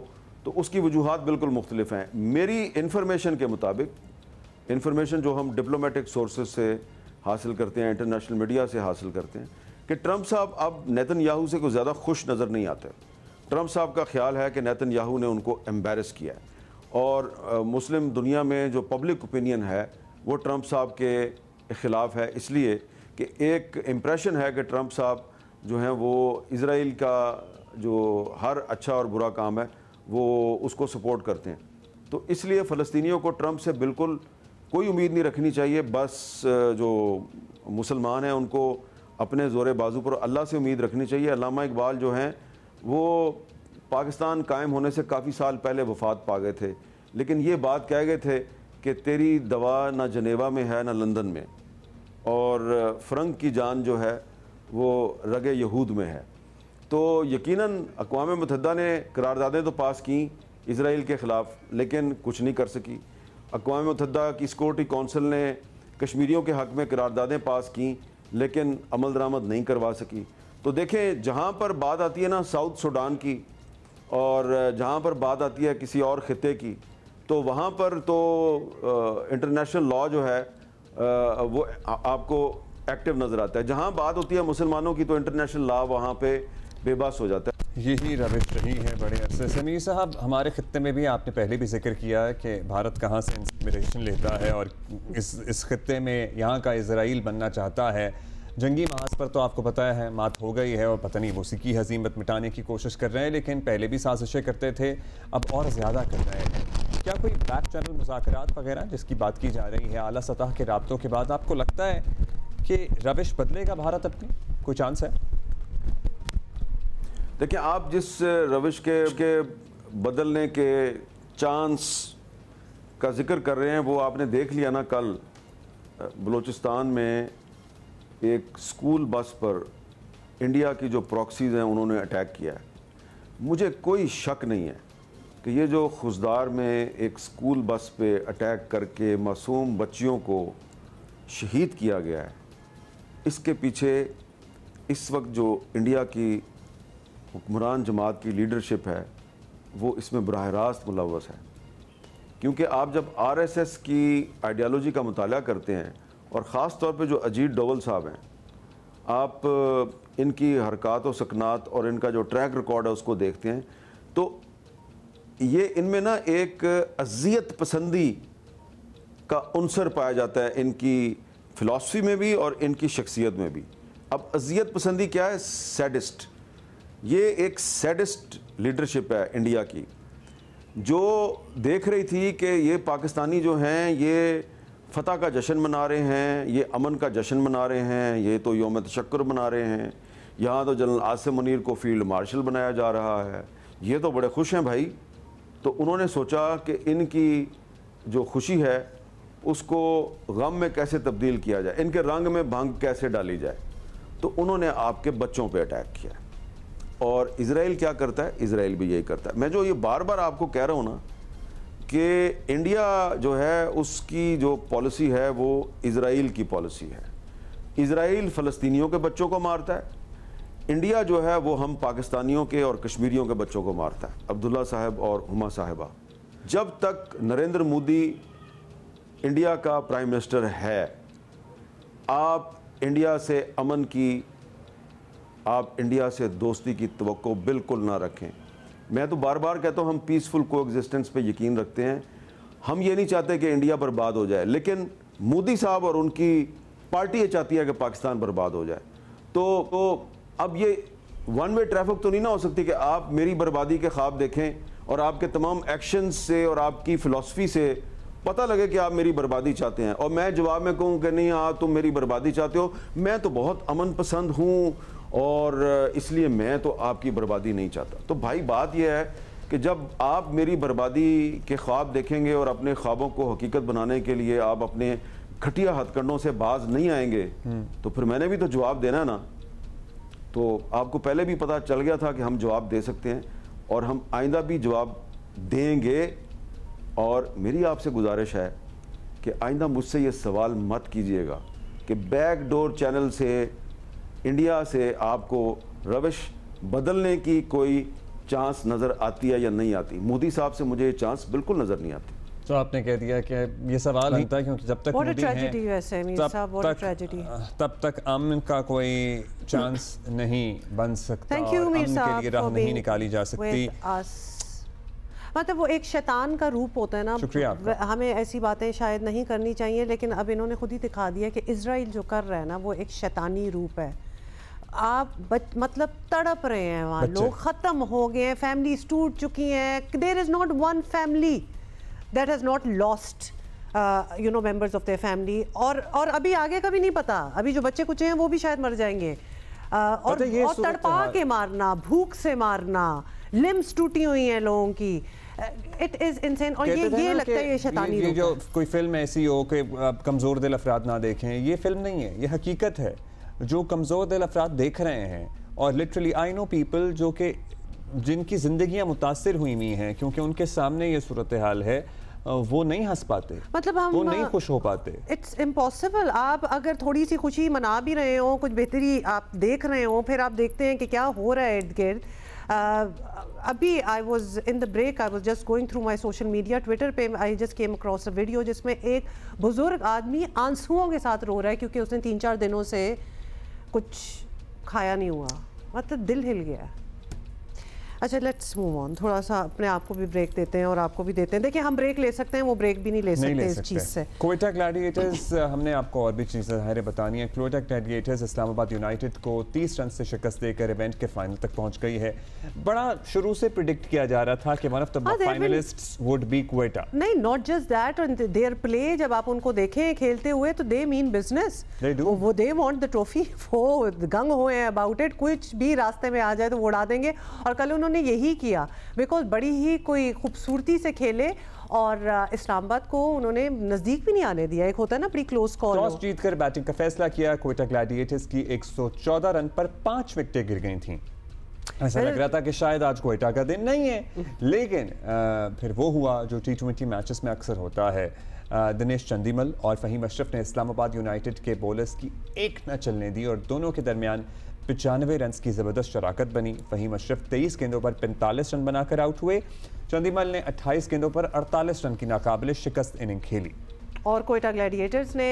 तो उसकी वजूहात बिल्कुल मुख्तलिफ हैं। मेरी इन्फॉर्मेशन के मुताबिक, इन्फॉर्मेशन जो हम डिप्लोमेटिक सोर्सेज से हासिल करते हैं, इंटरनेशनल मीडिया से हासिल करते हैं, कि ट्रंप साहब अब नेतन्याहू से कोई ज़्यादा खुश नज़र नहीं आते। ट्रंप साहब का ख्याल है कि नेतन्याहू ने उनको एम्बेरस किया है, और मुस्लिम दुनिया में जो पब्लिक ओपिनियन है वो ट्रंप साहब के ख़िलाफ़ है, इसलिए कि एक इम्प्रेशन है कि ट्रंप साहब जो हैं वो इसराइल का जो हर अच्छा और बुरा काम है वो उसको सपोर्ट करते हैं। तो इसलिए फ़लस्तीनियों को ट्रंप से बिल्कुल कोई उम्मीद नहीं रखनी चाहिए। बस जो मुसलमान हैं उनको अपने ज़ोर बाजू पर अल्लाह से उम्मीद रखनी चाहिए। अल्लामा इकबाल जो हैं वो पाकिस्तान कायम होने से काफ़ी साल पहले वफ़ात पा गए थे, लेकिन ये बात कह गए थे कि तेरी दवा ना जनेवा में है ना लंदन में, और फ़रंग की जान जो है वो रगे यहूद में है। तो यकीनन अक़वाम मुत्तहिदा ने करारदादें तो पास की इसराइल के ख़िलाफ़, लेकिन कुछ नहीं कर सकी। अक़वाम मुत्तहिदा की सिक्योरिटी कौंसिल ने कश्मीरियों के हक़ में करारदादें पास की, लेकिन अमल दरामद नहीं करवा सकी। तो देखें, जहाँ पर बात आती है ना साउथ सूडान की, और जहाँ पर बात आती है किसी और ख़ित्ते की, तो वहाँ पर तो इंटरनेशनल लॉ जो है वो आपको एक्टिव नज़र आता है। जहाँ बात होती है मुसलमानों की तो इंटरनेशनल लॉ वहाँ पे बेबस हो जाता है। यही रविश रही है बड़े अरसे से। मीर साहब, हमारे खित्ते में भी आपने पहले भी जिक्र किया है कि भारत कहाँ से इंस्पिरेशन लेता है और इस खित्ते में यहाँ का इजराइल बनना चाहता है। जंगी महाज पर तो आपको पता है मात हो गई है और पता नहीं वो उसी हजीमत मिटाने की कोशिश कर रहे हैं, लेकिन पहले भी साजिशें करते थे, अब और ज़्यादा कर रहे हैं। क्या कोई बैक चैनल मुज़ाकरात वगैरह जिसकी बात की जा रही है आला सतह के राब्तों के बाद, आपको लगता है कि रविश बदलेगा भारत अपनी? कोई चांस है? देखिए, आप जिस रविश के बदलने के चांस का जिक्र कर रहे हैं वो आपने देख लिया ना। कल बलूचिस्तान में एक स्कूल बस पर इंडिया की जो प्रॉक्सीज़ हैं उन्होंने अटैक किया है। मुझे कोई शक नहीं है कि ये जो खुजदार में एक स्कूल बस पे अटैक करके मासूम बच्चियों को शहीद किया गया है, इसके पीछे इस वक्त जो इंडिया की हुक्मरान जमात की लीडरशिप है वो इसमें बराह रास्त मुलव्वस है। क्योंकि आप जब आरएसएस की आइडियालॉजी का मुताला करते हैं, और ख़ास तौर पे जो अजीत डोवल साहब हैं, आप इनकी हरकत व सकनात और इनका जो ट्रैक रिकॉर्ड है उसको देखते हैं, तो ये इनमें ना एक अज़ियत पसंदी का उनसर पाया जाता है, इनकी फ़िलासफ़ी में भी और इनकी शख्सियत में भी। अब अज़ियत पसंदी क्या है? सैडिस्ट। ये एक सैडिस्ट लीडरशिप है इंडिया की, जो देख रही थी कि ये पाकिस्तानी जो हैं ये फ़तह का जश्न मना रहे हैं, ये अमन का जश्न मना रहे हैं, ये तो यौम तशक्कुर मना रहे हैं, यहाँ तो जनरल आसिम मुनीर को फील्ड मार्शल बनाया जा रहा है, ये तो बड़े खुश हैं भाई। तो उन्होंने सोचा कि इनकी जो खुशी है उसको गम में कैसे तब्दील किया जाए, इनके रंग में भंग कैसे डाली जाए। तो उन्होंने आपके बच्चों पे अटैक किया। और इजराइल क्या करता है? इजराइल भी यही करता है। मैं जो ये बार बार आपको कह रहा हूँ ना कि इंडिया जो है उसकी जो पॉलिसी है वो इजराइल की पॉलिसी है। इजराइल फ़लस्तीनियों के बच्चों को मारता है, इंडिया जो है वो हम पाकिस्तानियों के और कश्मीरियों के बच्चों को मारता है। अब्दुल्ला साहब और हुमा साहिबा, जब तक नरेंद्र मोदी इंडिया का प्राइम मिनिस्टर है, आप इंडिया से अमन की, आप इंडिया से दोस्ती की तवक्को बिल्कुल ना रखें। मैं तो बार बार कहता हूँ हम पीसफुल कोएग्जिस्टेंस पे यकीन रखते हैं। हम ये नहीं चाहते कि इंडिया बर्बाद हो जाए, लेकिन मोदी साहब और उनकी पार्टी ये चाहती है कि पाकिस्तान बर्बाद हो जाए। तो अब ये वन वे ट्रैफिक तो नहीं ना हो सकती कि आप मेरी बर्बादी के ख्वाब देखें और आपके तमाम एक्शन से और आपकी फ़िलासफ़ी से पता लगे कि आप मेरी बर्बादी चाहते हैं, और मैं जवाब में कहूँ कि नहीं हाँ तुम मेरी बर्बादी चाहते हो, मैं तो बहुत अमन पसंद हूँ और इसलिए मैं तो आपकी बर्बादी नहीं चाहता। तो भाई बात यह है कि जब आप मेरी बर्बादी के ख्वाब देखेंगे और अपने ख्वाबों को हकीकत बनाने के लिए आप अपने घटिया हथकंडों से बाज नहीं आएंगे, तो फिर मैंने भी तो जवाब देना ना। तो आपको पहले भी पता चल गया था कि हम जवाब दे सकते हैं और हम आइंदा भी जवाब देंगे। और मेरी आपसे गुजारिश है कि आइंदा मुझसे ये सवाल मत कीजिएगा कि बैकडोर चैनल से इंडिया से आपको रविश बदलने की कोई चांस नज़र आती है या नहीं आती। मोदी साहब से मुझे ये चांस बिल्कुल नज़र नहीं आती। तो आपने कह दिया कि ये सवाल नहीं था, क्योंकि जब तक मोदी हैं तब तक अमन का कोई चांस नहीं बन सकता, अमन के लिए राह नहीं निकाली जा सकती। मतलब वो एक शैतान का रूप होता है ना, हमें ऐसी बातें शायद नहीं करनी चाहिए, लेकिन अब इन्होंने खुद ही दिखा दिया कि इजराइल जो कर रहा है ना वो एक शैतानी रूप है। आप मतलब तड़प रहे हैं वहाँ, लोग ख़त्म हो गए हैं, फैमिलीज टूट चुकी हैं। There is not one family that has not lost you know members of their family. और अभी आगे का भी नहीं पता, अभी जो बच्चे कुछ हैं वो भी शायद मर जाएंगे। और तड़पा के मारना, भूख से मारना, लिम्स टूटी हुई हैं लोगों की, इट इज इनसेन। और ये लगता है ये शैतानी। ये जो कोई फिल्म ऐसी हो कि कमज़ोर दिल अफराद ना देखें, ये फिल्म नहीं है, ये हकीकत है जो कमज़ोर दिल अफराद देख रहे हैं। और लिटरली आई नो पीपल जो कि जिनकी ज़िंदगियाँ मुतासिर हुई हुई हैं क्योंकि उनके सामने ये सूरत हाल है, वो नहीं हंस पाते, मतलब वो नहीं खुश हो पाते। It's impossible. आप अगर थोड़ी सी खुशी मना भी रहे हो, कुछ बेहतरी आप देख रहे हो, फिर आप देखते हैं कि क्या हो रहा है इर्द गिर्द। अभी I was in the break, I was just going through my social media, Twitter पे I just came across a video जिसमें एक बुजुर्ग आदमी आंसुओं के साथ रो रहा है क्योंकि उसने 3-4 दिनों से कुछ खाया नहीं हुआ। मतलब दिल हिल गया। अच्छा, लेट्स मूव ऑन। थोड़ा सा अपने आप को भी ब्रेक देते हैं और आपको भी देते हैं। देखिए, हम ब्रेक ले सकते हैं, वो ब्रेक भी नहीं ले सकते इस चीज़ से। क्वेटा ग्लैडिएटर्स, हमने आपको और भी चीज़ें ज़ाहिर बतानी है। क्वेटा ग्लैडिएटर्स इस्लामाबाद यूनाइटेड को 30 रन से शिकस्त देकर इवेंट के फाइनल तक पहुंच गई है। बड़ा शुरू से प्रिडिक्ट किया जा रहा था कि one of the finalists would be Quetta. नहीं, not just that, their play जब आप उनको देखें खेलते हुए तो दे मीन बिजनेस। वो दे वांट द ट्रॉफी, वो गंग हुए हैं अबाउट इट। कुछ भी रास्ते में आ जाए तो वो उड़ा देंगे। और कल उन्होंने यही किया, बिकॉज बड़ी ही कोई खूबसूरती से खेले और इस्लामाबाद को उन्होंने नजदीक भी नहीं आने दिया। एक होता है ना बड़ी क्लोज कॉल। टॉस जीतकर बैटिंग का फैसला किया। क्वेटा ग्लैडिएटर्स की 114 रन पर 5 विकेटें गिर गई थीं। ऐसा लग रहा था कि शायद आज क्वेटा का दिन नहीं है, लेकिन फिर वो हुआ जो T20 मैचेस में अक्सर होता है। दिनेश चंदीमल और फहीम अशरफ ने इस्लामाबाद यूनाइटेड के बॉलर्स की एक न चलने दी और दोनों के दरमियान 95 रन की ज़बरदस्त शराकत बनी। फहीम अशरफ 23 गेंदों पर 45 रन बनाकर आउट हुए। चंदीमल ने 28 गेंदों पर 48 रन की नाकाबिले शिकस्त इनिंग खेली। और कोयटा ग्लैडिएटर्स ने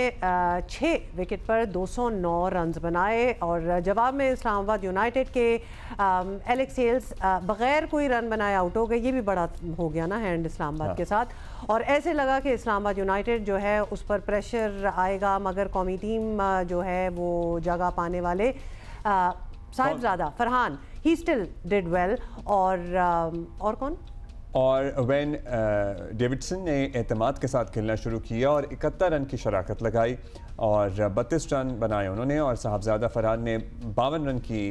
6 विकेट पर 209 रन बनाए। और जवाब में इस्लामाबाद यूनाइटेड के एलेक्स हेल्स बगैर कोई रन बनाए आउट हो गए। ये भी बड़ा हो गया ना हैंड इस्लामाबाद के साथ। और ऐसे लगा कि इस्लामाबाद यूनाइटेड जो है उस पर प्रेशर आएगा, मगर कौमी टीम जो है वो जगह पाने वाले Sahibzada Farhan, he still did well. और कौन? और वेन डेविडसन ने एतमाद के साथ खेलना शुरू किया और 71 रन की शराकत लगाई और 32 रन बनाए उन्होंने। और साहबजादा फरहान ने 52 रन की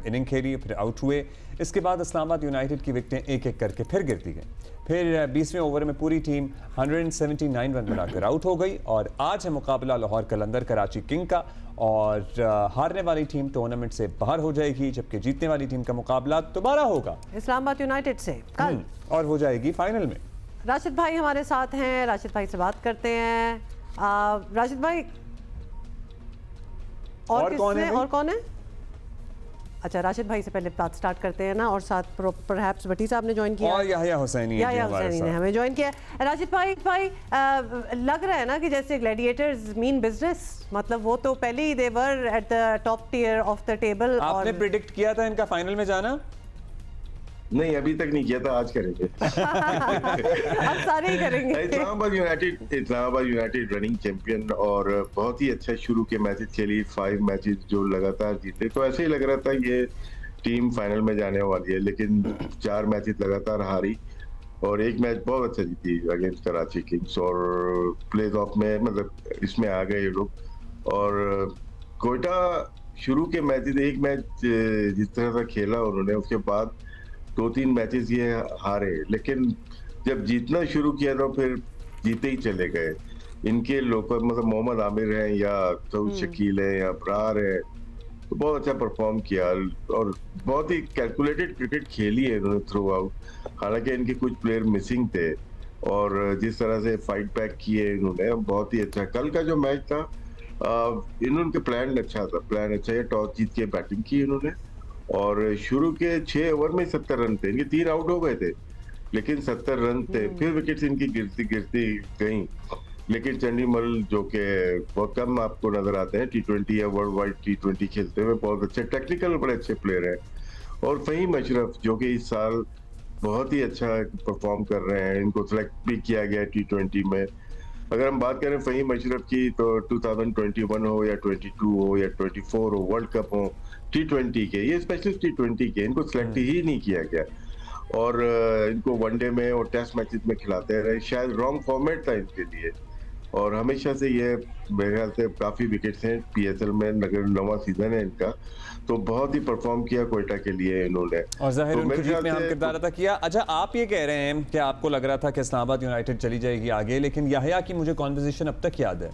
इनिंग खेली, फिर आउट हुए। इसके बाद इस्लामाबाद यूनाइटेड की विकेटें एक एक करके फिर गिरती गईं। फिर 20वें ओवर में पूरी टीम 179 रन बनाकर आउट हो गई। और आज है मुकाबला लाहौर कलंदर कराची किंग का। और हारने वाली टीम टूर्नामेंट से बाहर हो जाएगी, जबकि जीतने वाली टीम का मुकाबला दोबारा होगा इस्लामाबाद यूनाइटेड से कल और हो जाएगी फाइनल में। राशिद भाई हमारे साथ हैं, राशिद भाई से बात करते हैं। राशिद भाई, और कौन है? अच्छा, राशिद भाई से पहले बात स्टार्ट करते हैं ना। और साथ परहैप्स भट्टी साहब ने ज्वाइन किया और याहिया हुसैनी ने हमें ज्वाइन किया। राशिद भाई लग रहा है ना कि जैसे ग्लैडिएटर्स मीन बिजनेस, मतलब वो तो पहले ही they were at the top tier of the table. आपने प्रेडिक्ट किया था इनका फाइनल में जाना? नहीं, अभी तक नहीं किया था, आज करेंगे। अब सारे ही करेंगे। इस्लामाबाद यूनाइटेड रनिंग चैंपियन और बहुत ही अच्छा शुरू के मैचेस खेली, 5 मैचेस जो लगातार जीते, तो ऐसे ही लग रहा था ये टीम फाइनल में जाने वाली है। लेकिन 4 मैचेस लगातार हारी और एक मैच बहुत अच्छा जीती अगेंस्ट कराची किंग्स और प्लेज ऑफ में, मतलब इसमें आ गए ये लोग। और कोयटा शुरू के मैचेस, एक मैच जिस तरह से खेला उन्होंने, उसके बाद 2-3 मैचेस ये हारे, लेकिन जब जीतना शुरू किया तो फिर जीते ही चले गए। इनके लोकल, मतलब मोहम्मद आमिर हैं या सऊद शकील है या अबरार है, तो बहुत अच्छा परफॉर्म किया और बहुत ही कैलकुलेटेड क्रिकेट खेली है इन्होंने थ्रू आउट। हालांकि इनके कुछ प्लेयर मिसिंग थे और जिस तरह से फाइट बैक किए इन्होंने, बहुत ही अच्छा। कल का जो मैच था, इन्होंने प्लान अच्छा था, टॉस जीत के बैटिंग की इन्होंने और शुरू के 6 ओवर में 70 रन थे। इनके 3 आउट हो गए थे, लेकिन 70 रन थे। फिर विकेट्स इनकी गिरती गई। लेकिन चंडीमल जो कि बहुत कम आपको नजर आते हैं T20 या वर्ल्ड वाइड T20 खेलते हुए, बहुत अच्छे टेक्निकल, बड़े अच्छे प्लेयर हैं। और फहीम अशरफ जो कि इस साल बहुत ही अच्छा परफॉर्म कर रहे हैं, इनको सेलेक्ट भी किया गया T20 में। अगर हम बात करें फ़हीम अशरफ की, तो 2021 हो या 22 हो या 24 हो, वर्ल्ड कप हो, T20 के, ये स्पेशलिस्ट T20 के, इनको सिलेक्ट ही नहीं किया गया और इनको वनडे में और टेस्ट मैचेस में खिलाते रहे। शायद रॉन्ग फॉर्मेट था इनके लिए और हमेशा से ये मेरे ख्याल से काफ़ी विकेट्स हैं PSL में, नगर 9वां सीजन है इनका, तो बहुत ही परफॉर्म किया कोयटा के लिए इन्होंने और जाहिर तो उनकी जीत में अहम किरदार अदा किया। अच्छा, आप ये कह रहे हैं कि आपको लग रहा था कि इस्लामाबाद यूनाइटेड चली जाएगी आगे, लेकिन याहिया की मुझे कॉन्वर्सेशन अब तक याद है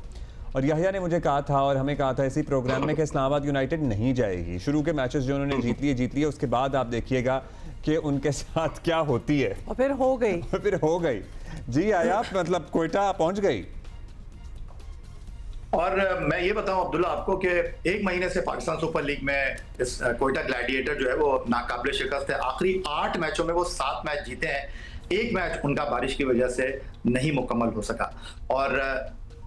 और याहिया ने मुझे कहा था और हमें कहा था इसी प्रोग्राम में कि इस्लामाबाद यूनाइटेड नहीं जाएगी। शुरू के मैचेस जो उन्होंने जीत लिए, उसके बाद आप देखिएगा कि उनके साथ क्या होती है और फिर हो गई जी आया, मतलब कोयटा पहुंच गई। और मैं ये बताऊं अब्दुल्ला आपको कि 1 महीने से पाकिस्तान सुपर लीग में इस कोयटा ग्लैडिएटर जो है वो नाकाबिले शिकस्त है। आखिरी 8 मैचों में वो 7 मैच जीते हैं, 1 मैच उनका बारिश की वजह से नहीं मुकम्मल हो सका। और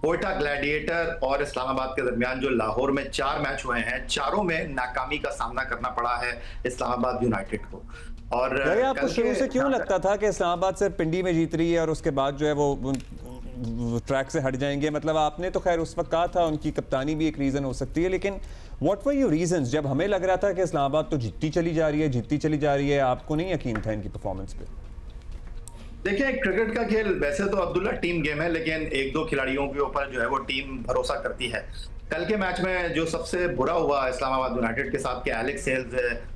कोयटा ग्लैडिएटर और इस्लामाबाद के दरमियान जो लाहौर में 4 मैच हुए हैं, चारों में नाकामी का सामना करना पड़ा है इस्लामाबाद यूनाइटेड को। और आपको शुरू से क्यों लगता था कि इस्लामाबाद सिर्फ पिंडी में जीत रही है और उसके बाद जो है वो ट्रैक से हट जाएंगे? मतलब आपने तो खैर उस वक्त कहा था उनकी कप्तानी भी एक रीजन हो सकती है, लेकिन व्हाट वर योर रीजंस जब हमें लग रहा था कि इस्लामाबाद तो जीतती चली जा रही है, आपको नहीं यकीन था इनकी परफॉर्मेंस पे? देखिए, क्रिकेट का खेल वैसे तो अब्दुल्ला टीम गेम है, लेकिन 1-2 खिलाड़ियों के ऊपर जो है वो टीम भरोसा करती है। कल के मैच में जो सबसे बुरा हुआ इस्लामाबाद यूनाइटेड के साथ कि एलेक्स हेल्स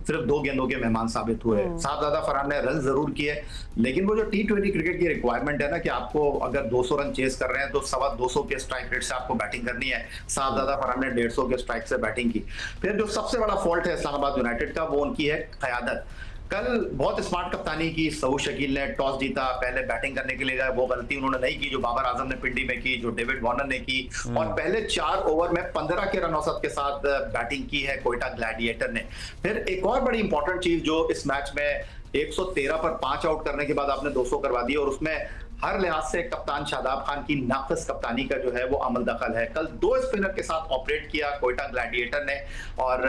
सिर्फ 2 गेंदों के मेहमान साबित हुए। साहबजादा फरहान ने रन जरूर किए, लेकिन वो जो T20 क्रिकेट की रिक्वायरमेंट है ना कि आपको अगर 200 रन चेस कर रहे हैं तो 225 के स्ट्राइक रेट से आपको बैटिंग करनी है। साहबजादा फरहान ने 150 के स्ट्राइक से बैटिंग की। फिर जो सबसे बड़ा फॉल्ट है इस्लामाबाद यूनाइटेड का वो उनकी है क़यादत। कल बहुत स्मार्ट कप्तानी की, सऊद शकील ने टॉस जीता, पहले बैटिंग करने के लिए गए, वो गलती उन्होंने नहीं की जो बाबर आजम ने पिंडी में की, जो डेविड वार्नर ने की। और पहले 4 ओवर में 15 के रन औसत के साथ बैटिंग की है कोयटा ग्लैडिएटर ने। फिर एक और बड़ी इंपॉर्टेंट चीज जो इस मैच में 113 पर 5 आउट करने के बाद आपने 200 करवा दिए और उसमें हर लिहाज से कप्तान शादाब खान की नाक़िस कप्तानी का जो है वो अमल दखल है। कल 2 स्पिनर के साथ ऑपरेट किया कोयटा ग्लैडिएटर ने और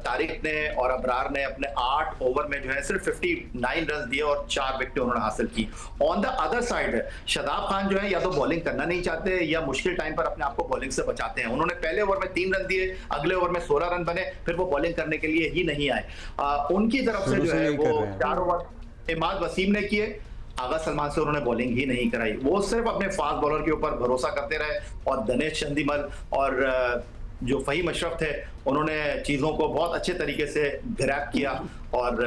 तारिक ने और अबरार ने अपने 8 ओवर में जो है सिर्फ 59 रन दिए और 4 विकेटें उन्होंने हासिल की। On the other side Shadab Khan जो है या तो बॉलिंग करना नहीं चाहते या मुश्किल टाइम पर अपने आप को बॉलिंग से बचाते हैं। उन्होंने पहले ओवर में 3 रन दिए, अगले ओवर में 16 रन बने, फिर वो बॉलिंग करने के लिए ही नहीं आए। उनकी तरफ से जो है वो 4 ओवर इमाद वसीम ने किए, आगा सलमान से उन्होंने बॉलिंग ही नहीं कराई। वो सिर्फ अपने फास्ट बॉलर के ऊपर भरोसा करते रहे और दिनेश चंदीमल और जो फ़हीम अशरफ थे उन्होंने चीजों को बहुत अच्छे तरीके से ग्रैब किया और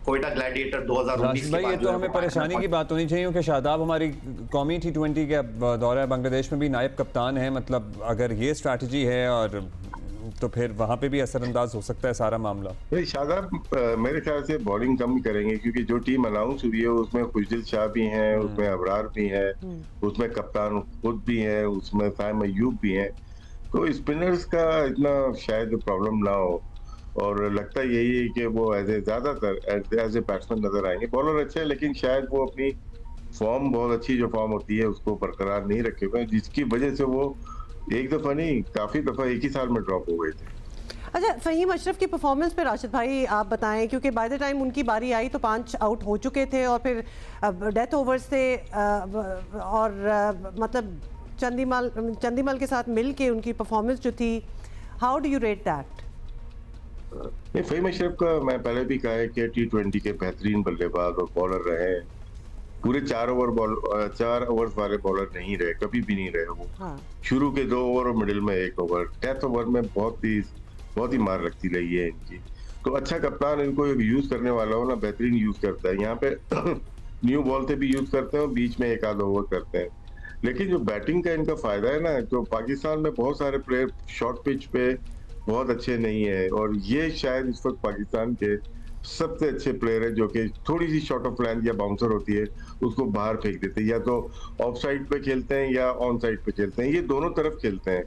कोयटा ग्लैडिएटर 2019 भाई ये तो हमें परेशानी की बात होनी चाहिए कि शादाब हमारी कौमी T20 के दौरे बांग्लादेश में भी नायब कप्तान है। मतलब अगर ये स्ट्रैटेजी है और तो फिर वहां पे भी असरअंदाज हो सकता है सारा मामला। शादाब मेरे ख्याल से बॉलिंग कम करेंगे क्योंकि जो टीम अनाउंस हुई है उसमें खुशदिल शाह भी हैं, उसमें अबरार भी हैं, उसमें कप्तान खुद भी हैं, उसमें फाहिम अय्यूब भी हैं, तो स्पिनर्स का इतना शायद प्रॉब्लम ना हो। और लगता यही है कि वो ज्यादातर एज ए बैट्समैन नजर आएंगे। बॉलर अच्छे हैं लेकिन शायद वो अपनी फॉर्म बहुत अच्छी जो फॉर्म होती है उसको बरकरार नहीं रखे हुए, जिसकी वजह से वो एक दफा नहीं काफी दफा एक ही साल में ड्रॉप हो गए थे। अच्छा, फ़हीम अशरफ की परफॉर्मेंस पे राशिद भाई आप बताएं, क्योंकि बाय द टाइम उनकी बारी आई तो 5 आउट हो चुके थे और फिर डेथ ओवर्स से और मतलब चंदीमल के साथ मिल के उनकी परफॉर्मेंस जो थी, how do you rate that? नहीं, फ़हीम अशरफ का मैं पहले भी कहा है कि T20 के बेहतरीन बल्लेबाज और बॉलर रहे। पूरे 4 ओवर्स वाले बॉलर नहीं रहे, कभी भी नहीं रहे वो। हाँ। शुरू के 2 ओवर और मिडिल में 1 ओवर, डेथ ओवर में बहुत ही मार लगती रही है इनकी। तो अच्छा कप्तान इनको यूज करने वाला हो ना, बेहतरीन यूज करता है। यहाँ पे न्यू बॉल से भी यूज करते हैं और बीच में 1 आधा ओवर करते हैं। लेकिन जो बैटिंग का इनका फायदा है ना, तो पाकिस्तान में बहुत सारे प्लेयर शॉर्ट पिच पे बहुत अच्छे नहीं है और ये शायद इस वक्त पाकिस्तान के सबसे अच्छे प्लेयर है जो कि थोड़ी सी शॉर्ट ऑफ लाइन या बाउंसर होती है उसको बाहर फेंक देते हैं, या तो ऑफ साइड पे खेलते हैं या ऑन साइड पे खेलते हैं। ये दोनों तरफ खेलते हैं,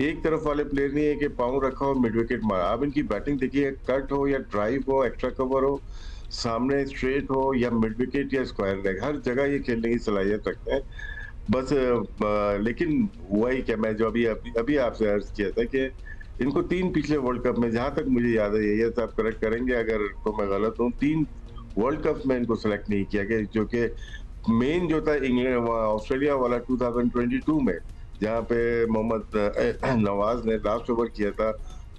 एक तरफ वाले प्लेयर नहीं है कि पाँव रखा हो मिड विकेट मारा। आप इनकी बैटिंग देखिए, कट हो या ड्राइव हो, एक्स्ट्रा कवर हो, सामने स्ट्रेट हो या मिड विकेट या स्क्वायर लेग, हर जगह ये खेलने की सलाहियत रखते हैं। बस लेकिन वही क्या मैं जो अभी आपसे अर्ज किया था कि इनको 3 पिछले वर्ल्ड कप में, जहां तक मुझे याद है, ये आप करेक्ट करेंगे अगर तो मैं गलत हूँ, 3 वर्ल्ड कप में इनको सेलेक्ट नहीं किया गया, जो कि मेन जो था इंग्लैंड ऑस्ट्रेलिया वाला 2022 में जहाँ पे मोहम्मद नवाज ने लास्ट ओवर किया था,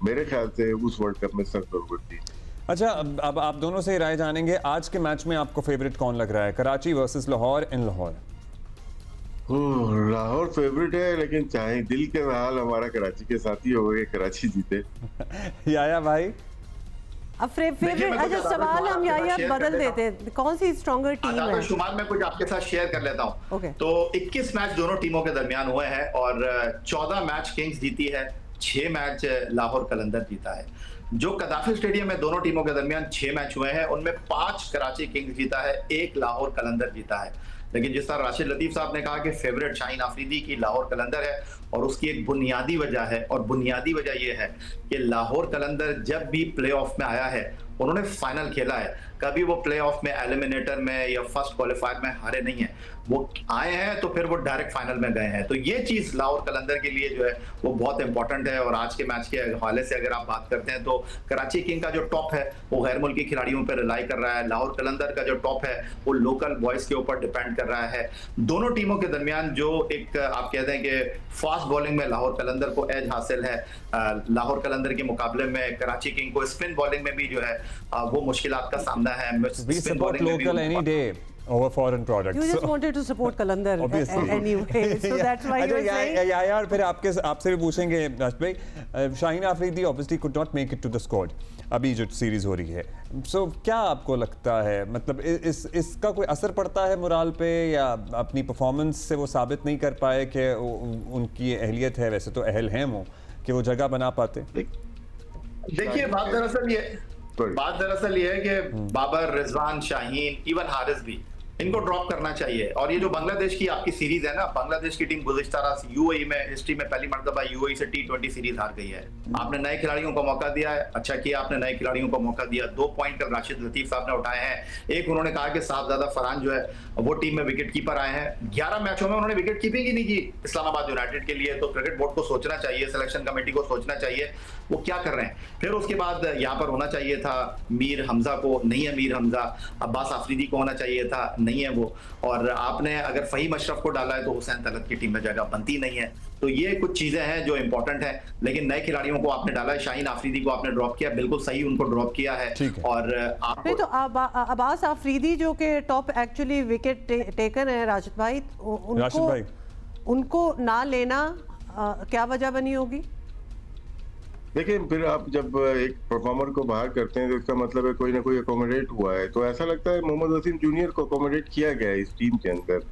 मेरे ख्याल से उस वर्ल्ड कप में सख्त जरूरत थी। अच्छा, अब आप दोनों से राय जानेंगे, आज के मैच में आपको फेवरेट कौन लग रहा है, कराची वर्सेस लाहौर इन लाहौर? लाहौर फेवरेट है, लेकिन चाहे दिल के हाल हमारा कराची के साथ ही हो गए, कराची जीते। याया भाई अब फेवरेट, अच्छा सवाल हम याया बदल देते हैं, कौन सी स्ट्रॉन्गर टीम है? शुमार मैं कुछ आपके साथ शेयर कर लेता हूं। okay. तो 21 मैच दोनों टीमों के दरमियान हुए हैं और 14 मैच किंग्स जीती है, 6 मैच लाहौर कलंदर जीता है। जो कदाफी स्टेडियम में दोनों टीमों के दरमियान 6 मैच हुए हैं, उनमें 5 कराची किंग्स जीता है, 1 लाहौर कलंदर जीता है। लेकिन जिस तरह राशिद लतीफ साहब ने कहा कि फेवरेट शाहीन आफरीदी की लाहौर कलंदर है, और उसकी एक बुनियादी वजह है, और बुनियादी वजह यह है कि लाहौर कलंदर जब भी प्लेऑफ में आया है उन्होंने फाइनल खेला है, कभी वो प्लेऑफ में एलिमिनेटर में या फर्स्ट क्वालिफायर में हारे नहीं है, वो आए हैं तो फिर वो डायरेक्ट फाइनल में गए हैं। तो ये चीज लाहौर कलंदर के लिए जो है वो बहुत इंपॉर्टेंट है। और आज के मैच के हवाले से अगर आप बात करते हैं तो कराची किंग का जो टॉप है वो गैर मुल्की खिलाड़ियों पर रिलाई कर रहा है, लाहौर कलंदर का जो टॉप है वो लोकल बॉयज के ऊपर डिपेंड कर रहा है। दोनों टीमों के दरमियान जो एक आप कहते हैं कि फास्ट बॉलिंग में लाहौर कलंदर को एज हासिल है, लाहौर कलंदर के मुकाबले में कराची किंग को स्पिन बॉलिंग में भी जो है वो मुश्किलात का सामना है। We support local any day over foreign products. You just wanted to support Kalandar anyway, so that's why you were saying. यार फिर आपसे भी पूछेंगे राशिद भाई, Shaheen Afridi obviously could not make it to the squad अभी जो सीरीज हो रही है, so क्या आपको लगता है, मतलब इसका कोई असर पड़ता है मोराल पे, या अपनी परफॉर्मेंस से वो साबित नहीं कर पाए कि उनकी अहलियत है, वैसे तो अहल हैं वो, कि वो जगह बना पाते? देखिए बात दरअसल ये है कि बाबर, रिजवान, शाहीन, इवन हारिस भी इनको ड्रॉप करना चाहिए। और ये जो बांग्लादेश की आपकी सीरीज है ना, बांग्लादेश की टीम गुज़िश्ता यूएई में हिस्ट्री में पहली मर्तबा यूएई से T20 सीरीज हार गई है। आपने नए खिलाड़ियों को मौका दिया है, अच्छा किया आपने नए खिलाड़ियों को मौका दिया। 2 पॉइंट कल राशिद लतीफ साहब ने उठाए हैं। एक उन्होंने कहा कि साहबजादा फरहान जो है वो टीम में विकेट कीपर आए हैं, 11 मैचों में उन्होंने विकेट कीपिंग ही नहीं की इस्लामाबाद यूनाइटेड के लिए। तो क्रिकेट बोर्ड को सोचना चाहिए, सिलेक्शन कमेटी को सोचना चाहिए वो क्या कर रहे हैं। फिर उसके बाद यहाँ पर होना चाहिए था मीर हमजा को, नहीं है मीर हमजा। अब्बास आफरीदी को होना चाहिए था, नहीं है वो। और आपने अगर फहीम अशरफ को डाला है तो हुसैन तलत की टीम में जगह बनती नहीं है। तो ये कुछ चीजें हैं जो इंपॉर्टेंट है। लेकिन नए खिलाड़ियों को आपने डाला है, शाहीन आफरीदी को आपने ड्रॉप किया, बिल्कुल सही उनको ड्रॉप किया है। और आपको तो अब्बास आफरीदी जो के टॉप एक्चुअली विकेट टेकर है राशिद भाई, उनको ना लेना क्या वजह बनी होगी? देखिए, फिर आप जब एक परफॉर्मर को बाहर करते हैं तो इसका मतलब है कोई ना कोई अकोमोडेट हुआ है। तो ऐसा लगता है मोहम्मद वसीम जूनियर को अकोमोडेट किया गया है इस टीम के अंदर।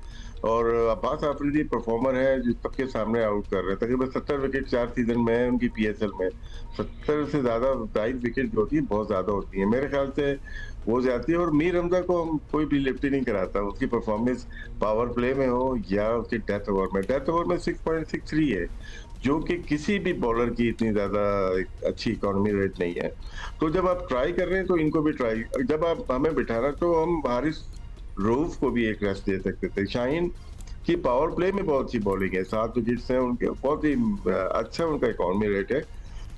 और अब्बास आफरीदी परफॉर्मर है जो सबके सामने आउट कर रहे हैं। तकरीबन 70 विकेट 4 सीजन में है उनकी PSL में। 70 से ज्यादा 22 विकेट जो होती है बहुत ज्यादा होती है, मेरे ख्याल से वो जाती है। और मीर हमजा को हम कोई भी लिफ्ट ही नहीं कराता, उसकी परफॉर्मेंस पावर प्ले में हो या उसकी डेथ ओवर में। डेथ ओवर में 6.63 है, जो कि किसी भी बॉलर की इतनी ज्यादा अच्छी इकोनॉमी रेट नहीं है। तो जब आप ट्राई कर रहे हैं तो इनको भी ट्राई, जब आप हमें बिठाना तो हम हारिस रऊफ को भी एक रेस्ट दे सकते थे। शाहीन की पावर प्ले में बहुत अच्छी बॉलिंग है, 7 विकेट्स हैं उनके, बहुत ही अच्छा उनका इकोनॉमी रेट है।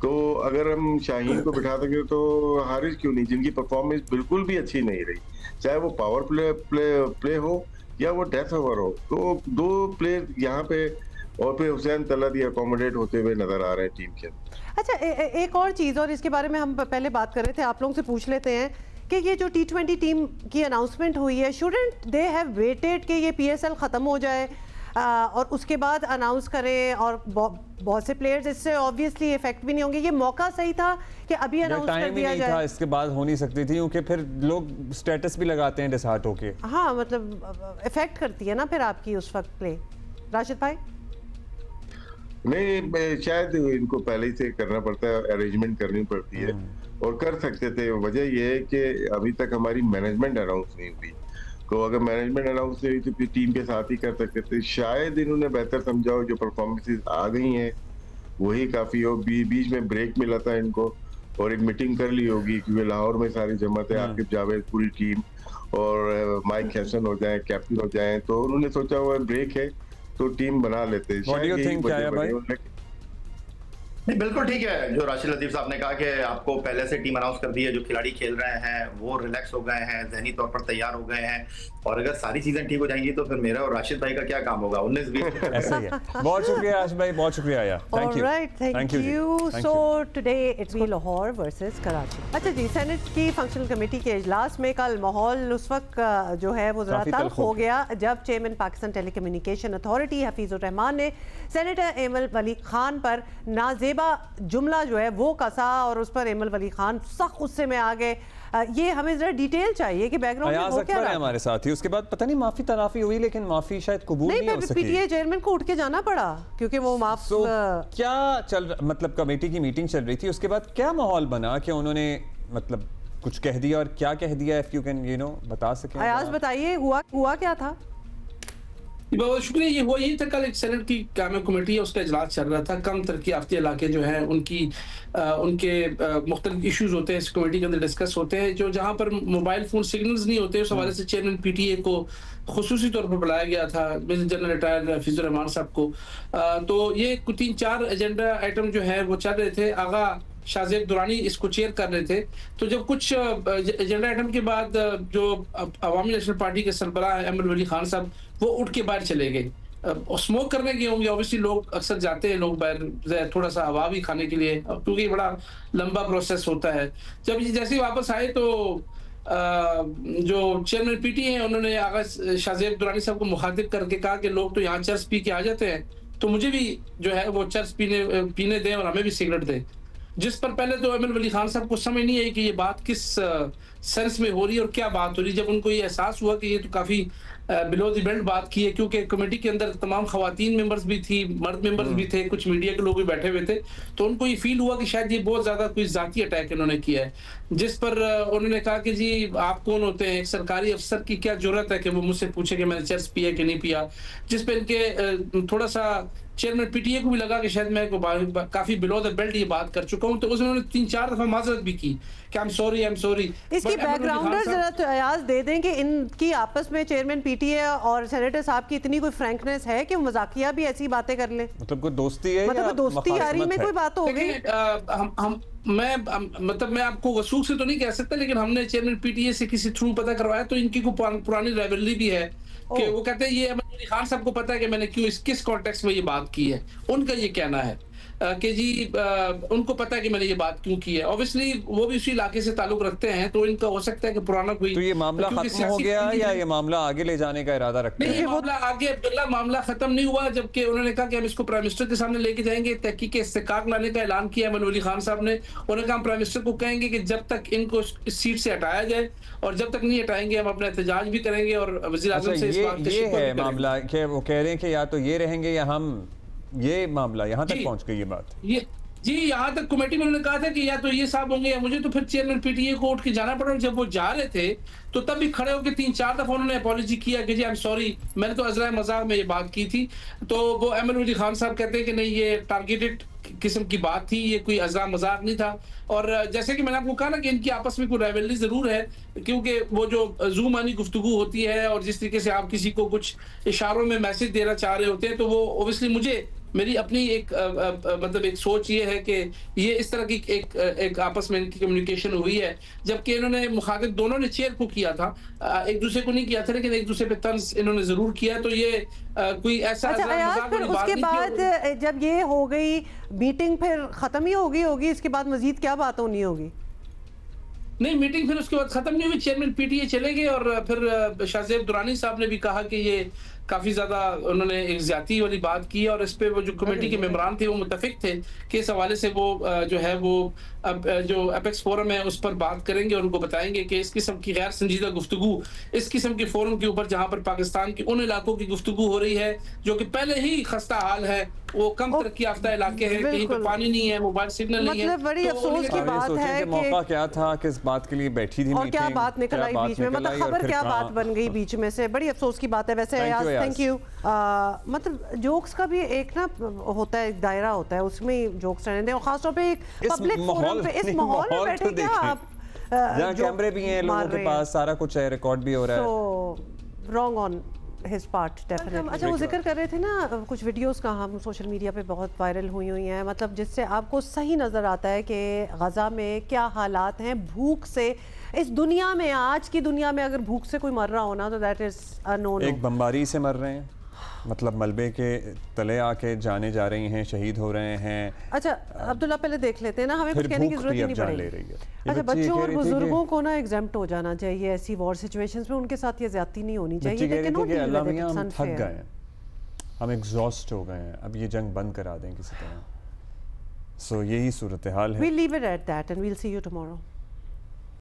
तो अगर हम शाहीन को बिठा सके तो हारिस क्यों नहीं, जिनकी परफॉर्मेंस बिल्कुल भी अच्छी नहीं रही, चाहे वो पावर प्ले हो या वो डेथ ओवर हो। तो 2 प्लेयर यहाँ पे और फिर हुसैन तलत ये अकोमोडेट होते हुए नजर आ रहे हैं टीम के। अच्छा, एक और चीज़, और इसके बारे में हम पहले बात कर रहे थे, आप लोगों से पूछ लेते हैं कि ये जो T20 टीम की अनाउंसमेंट हुई है, शुडंट दे हैव वेटेड कि ये PSL ख़त्म हो जाए और उसके बाद अनाउंस करें? और बहुत से प्लेयर्स इससे ऑब्वियसली इफेक्ट भी नहीं होंगे। ये मौका सही था कि अभी अनाउंस कर दिया जाए? था, इसके बाद हो नहीं सकती थी, क्योंकि फिर लोग स्टेटस भी लगाते हैं डिसहार्ट होके। हाँ, मतलब इफेक्ट करती है ना फिर आपकी उस वक्त प्ले। राशिद भाई? नहीं, शायद इनको पहले ही से करना पड़ता है, अरेंजमेंट करनी पड़ती है, और कर सकते थे। वजह यह है कि अभी तक हमारी मैनेजमेंट अनाउंस नहीं हुई। तो अगर मैनेजमेंट अनाउंस नहीं हुई तो फिर टीम के साथ ही कर सकते थे। शायद इन्होंने बेहतर समझा हो, जो परफॉर्मेंसेस आ गई हैं वही काफ़ी हो। बीच में ब्रेक मिला था इनको और एक मीटिंग कर ली होगी, क्योंकि लाहौर में सारी जमात है, आकिब जावेद, पूरी टीम, और माइक हैसन हो जाए, कैप्टन हो जाए, तो उन्होंने सोचा हुआ ब्रेक है तो टीम बना लेते। नहीं, बिल्कुल ठीक है जो राशिद लतीफ साहब ने कहा कि आपको पहले से टीम अनाउंस कर दी है, जो खिलाड़ी खेल रहे हैं वो रिलैक्स हो गए हैं, जहनी तौर पर तैयार हो गए हैं, और अगर सारी चीजें ठीक हो जाएंगी तो फिर मेरा और राशिद भाई का क्या काम होगा 19-20 ऐसा ही है। बहुत शुक्रिया आशिफ भाई, बहुत शुक्रिया आया। Thank you. Alright, thank you. So today it's be Lahore versus Karachi. अच्छा जी, सेनेट की फंक्शनल कमेटी के इजलास में कल माहौल उस वक्त जो है वो जरा तल्ख हो गया जब chairman Pakistan telecommunication authority Hafeezur Rahman ने सेनेटर एमल वली खान पर नाजेबा जुमला जो है वो कसा और उस पर एमल वली खान सख्त गुस्से में आ गए। ये हमें जरा डिटेल चाहिए कि बैकग्राउंड में हो क्या रहा है। हमारे साथ ही उसके बाद पता नहीं माफी तराफी हुई, लेकिन माफी शायद कबूल नहीं हो सकी। पीटीआई चेयरमैन को उठ के जाना पड़ा क्योंकि वो माफ क्या चल मतलब कमेटी की मीटिंग चल रही थी, उसके बाद क्या माहौल बना कि उन्होंने मतलब कुछ कह दिया और क्या कह दिया, इफ यू कैन बता सकें। अयाज बताइए हुआ क्या था। बहुत शुक्रिया। ये हुआ यही था, कल एक सेनेट की कायम कमेटी है उसका इजलास चल रहा था। कम तरक्की याफ्ता इलाके जो है उनके मुख्तलिफ इशूज होते हैं इस कमेटी के अंदर डिस्कस होते हैं, जो जहाँ पर मोबाइल फोन सिग्नल्स नहीं होते उस हवाले से चेयरमैन पीटीए को खुसूसी तौर पर बुलाया गया था, major general retired Hafizur Rahman साहब को। तो ये 3-4 एजेंडा आइटम जो है वो चल रहे थे। आगा शाहजेब दुरानी इसको चेयर कर रहे थे। तो जब कुछ एजेंडा आइटम के बाद जो अवामी नेशनल पार्टी के सरबराह एमल वली खान साहब वो उठ के बाहर चले गए, स्मोक करने गए होंगे। ऑब्वियसली लोग अक्सर जाते हैं लोग बाहर थोड़ा सा हवा भी खाने के लिए, क्योंकि बड़ा लंबा प्रोसेस होता है। जब जैसे ही वापस आए तो जो चेयरमैन पीटी हैं उन्होंने आगा शाहजेब दुरानी साहब को मुखातिब करके कहा कि लोग तो यहाँ चर्च पी के आ जाते हैं, तो मुझे भी जो है वो चर्च पीने दें और हमें भी सिगरेट दें। जिस पर पहले तो एमल वली खान साहब को समझ नहीं आई कि ये बात किस सेंस में हो रही है और क्या बात हो रही है। जब उनको ये एहसास हुआ कि ये तो काफी बिलो द बेल्ट बात की है, क्योंकि कमेटी के अंदर तमाम खवातीन मेंबर्स भी थी, मर्द मेंबर्स भी थे, कुछ मीडिया के लोग भी बैठे हुए थे, तो उनको ये फील हुआ कि शायद ये बहुत ज्यादा कोई जाती अटैक इन्होंने किया है। जिस पर उन्होंने कहा कि जी आप कौन होते हैं, एक सरकारी अफसर की क्या जरूरत है कि वो मुझसे पूछे कि मैंने चर्च पिया कि नहीं पिया। जिस पर इनके थोड़ा सा चेयरमैन पीटीए को भी लगा कि शायद मैं काफी बिलो द बेल्ट ये बात कर चुका हूं, तो उन्होंने 3-4 दफा माजरत भी की कि आई एम सॉरी। इसकी बैकग्राउंडर जरा तो अयाज दे दें कि इनकी आपस में चेयरमैन पीटीए और सेनेटर साहब की इतनी कोई फ्रैंकनेस है कि वो मजाकिया भी ऐसी बातें कर ले, मतलब कोई दोस्ती है, मतलब दोस्ती यारी में कोई बात हो गई। मैं आपको वसूख से तो नहीं कह सकता, लेकिन हमने चेयरमैन पीटीए से किसी थ्रू पता करवाया तो इनकी कोई पुरानी राइवलरी भी है कि वो कहते हैं ये एमल वली खान साहब को पता है कि मैंने क्यों किस कॉन्टेक्स्ट में ये बात की है। उनका ये कहना है कि जी उनको पता है कि मैंने ये बात क्यों की है। ऑब्वियसली वो भी उसी इलाके से ताल्लुक रखते हैं, तो इनका हो सकता है कि पुराना कोई तो ये मामला खत्म हो गया या ये मामला आगे ले जाने का इरादा रखते हैं? नहीं, ये मामला आगे अब्दुल्ला मामला खत्म नहीं हुआ, जबकि उन्होंने कहा कि हम इसको प्राइम मिनिस्टर के सामने लेके जाएंगे। तहकीक के इस्तेकाक लाने का ऐलान किया एमल वली खान साहब ने। उन्होंने कहा प्राइम मिनिस्टर को कहेंगे कि जब तक इनको इस सीट से हटाया जाए और जब तक नहीं हटाएंगे हम अपना एहतजाज भी करेंगे और वज़ीर आज़म से इस बात का ये है मामला कि वो कह रहे हैं कि या तो ये रहेंगे या हम, ये मामला यहाँ तक पहुँच गई ये बात। जी यहाँ तक कमेटी में उन्होंने कहा था कि या तो ये साहब होंगे या मुझे, तो फिर चेयरमैन पीटीए को उठ के जाना पड़ा। जब वो जा रहे थे तो तब भी खड़े होकर 3-4 दफा उन्होंने अपॉलॉजी किया कि जी आई एम सॉरी, मैंने तो अज़राए मजाक में ये बात की थी। तो वो एमल वली खान साहब कहते हैं कि नहीं ये टारगेटेड किस्म की बात थी, ये कोई अज़रा मजाक नहीं था। और जैसे कि मैंने आपको कहा ना कि इनकी आपस में कोई राइवलरी जरूर है, क्योंकि वो जो ज़ूमानी गुफ्तगू होती है और जिस तरीके से आप किसी को कुछ इशारों में मैसेज देना चाह रहे होते हैं, तो वो ओबियसली मुझे मेरी अपनी एक मतलब एक सोच ये है कि ये इस तरह की एक आपस में इनकी कम्युनिकेशन हुई है, जबकि इन्होंने मुखातिब दोनों ने चेयर को किया था, एक दूसरे को नहीं किया था, लेकिन एक दूसरे पे तंज इन्होंने जरूर किया। तो ये कोई ऐसा फिर उसके बाद जब ये हो गई मीटिंग फिर खत्म ही होगी, इसके बाद मजीद क्या बात होनी होगी? नहीं, मीटिंग फिर उसके बाद खत्म नहीं हुई, चेयरमैन पीटीए चले गए और फिर शाहजेब दुरानी साहब ने भी कहा कि ये काफी ज्यादा उन्होंने एक ज्यादती वाली बात की और इस पे वो जो कमेटी के मेंबरान थे वो मुत्तफिक थे कि इस हवाले से वो जो है वो अब जो एपेक्स फोरम है उस पर बात करेंगे और उनको बताएंगे कि इस किस्म की गैर संजीदा गुफ्तगू इस किस्म के फोरम के ऊपर जहाँ पर पाकिस्तान के उन इलाकों की गुफ्तगू हो रही है जो कि पहले ही खस्ता हाल है, वो कम तरक्की याफ्ता इलाके हैं, कहीं पे पानी नहीं है, मोबाइल सिग्नल नहीं है। बड़ी अफसोस की बात है कि मौका क्या था, किस बात के लिए बैठी थी और क्या बात निकल आई बीच में, मतलब खबर क्या बात बन गई बीच में से, बड़ी अफसोस की बात है। वैसे थैंक यू। मतलब जोक्स का भी एक ना होता है, दायरा होता है, उसमें जोक्स रहने दें और खासतौर पे एक पब्लिक फोरम पे, इस माहौल में बैठे क्या आप, जहाँ कैमरे भी हैं, लोगों के पास सारा कुछ है, रिकॉर्ड भी हो रहा है। Wrong on his part definitely. अच्छा, वो जिक्र कर रहे थे ना कुछ वीडियोस का, हम सोशल मीडिया पे बहुत वायरल हुई हैं, मतलब जिससे आपको सही नज़र आता है कि गज़ा में क्या हालात हैं भूख से। इस दुनिया में, आज की दुनिया में अगर भूख से कोई मर रहा हो ना तो that is a no no. एक बमबारी से मर रहे हैं, मतलब मलबे के तले आके जाने जा रही हैं, शहीद हो रहे हैं। अच्छा अब्दुल्ला, पहले देख लेते हैं ना, हमें कुछ कहने की जरूरत ही नहीं पड़ेगी। अच्छा, बच्चों और बुजुर्गों को ना एग्जेम्प्ट हो जाना चाहिए ऐसी वॉर सिचुएशंस में, उनके साथ ये ज्यादती नहीं होनी चाहिए। हम थक गए हैं, हम एग्जॉस्ट हो गए हैं, अब ये जंग बंद करा दें किसी तरह। सो यही सूरत हाल है। We'll leave it at that and we'll see you tomorrow.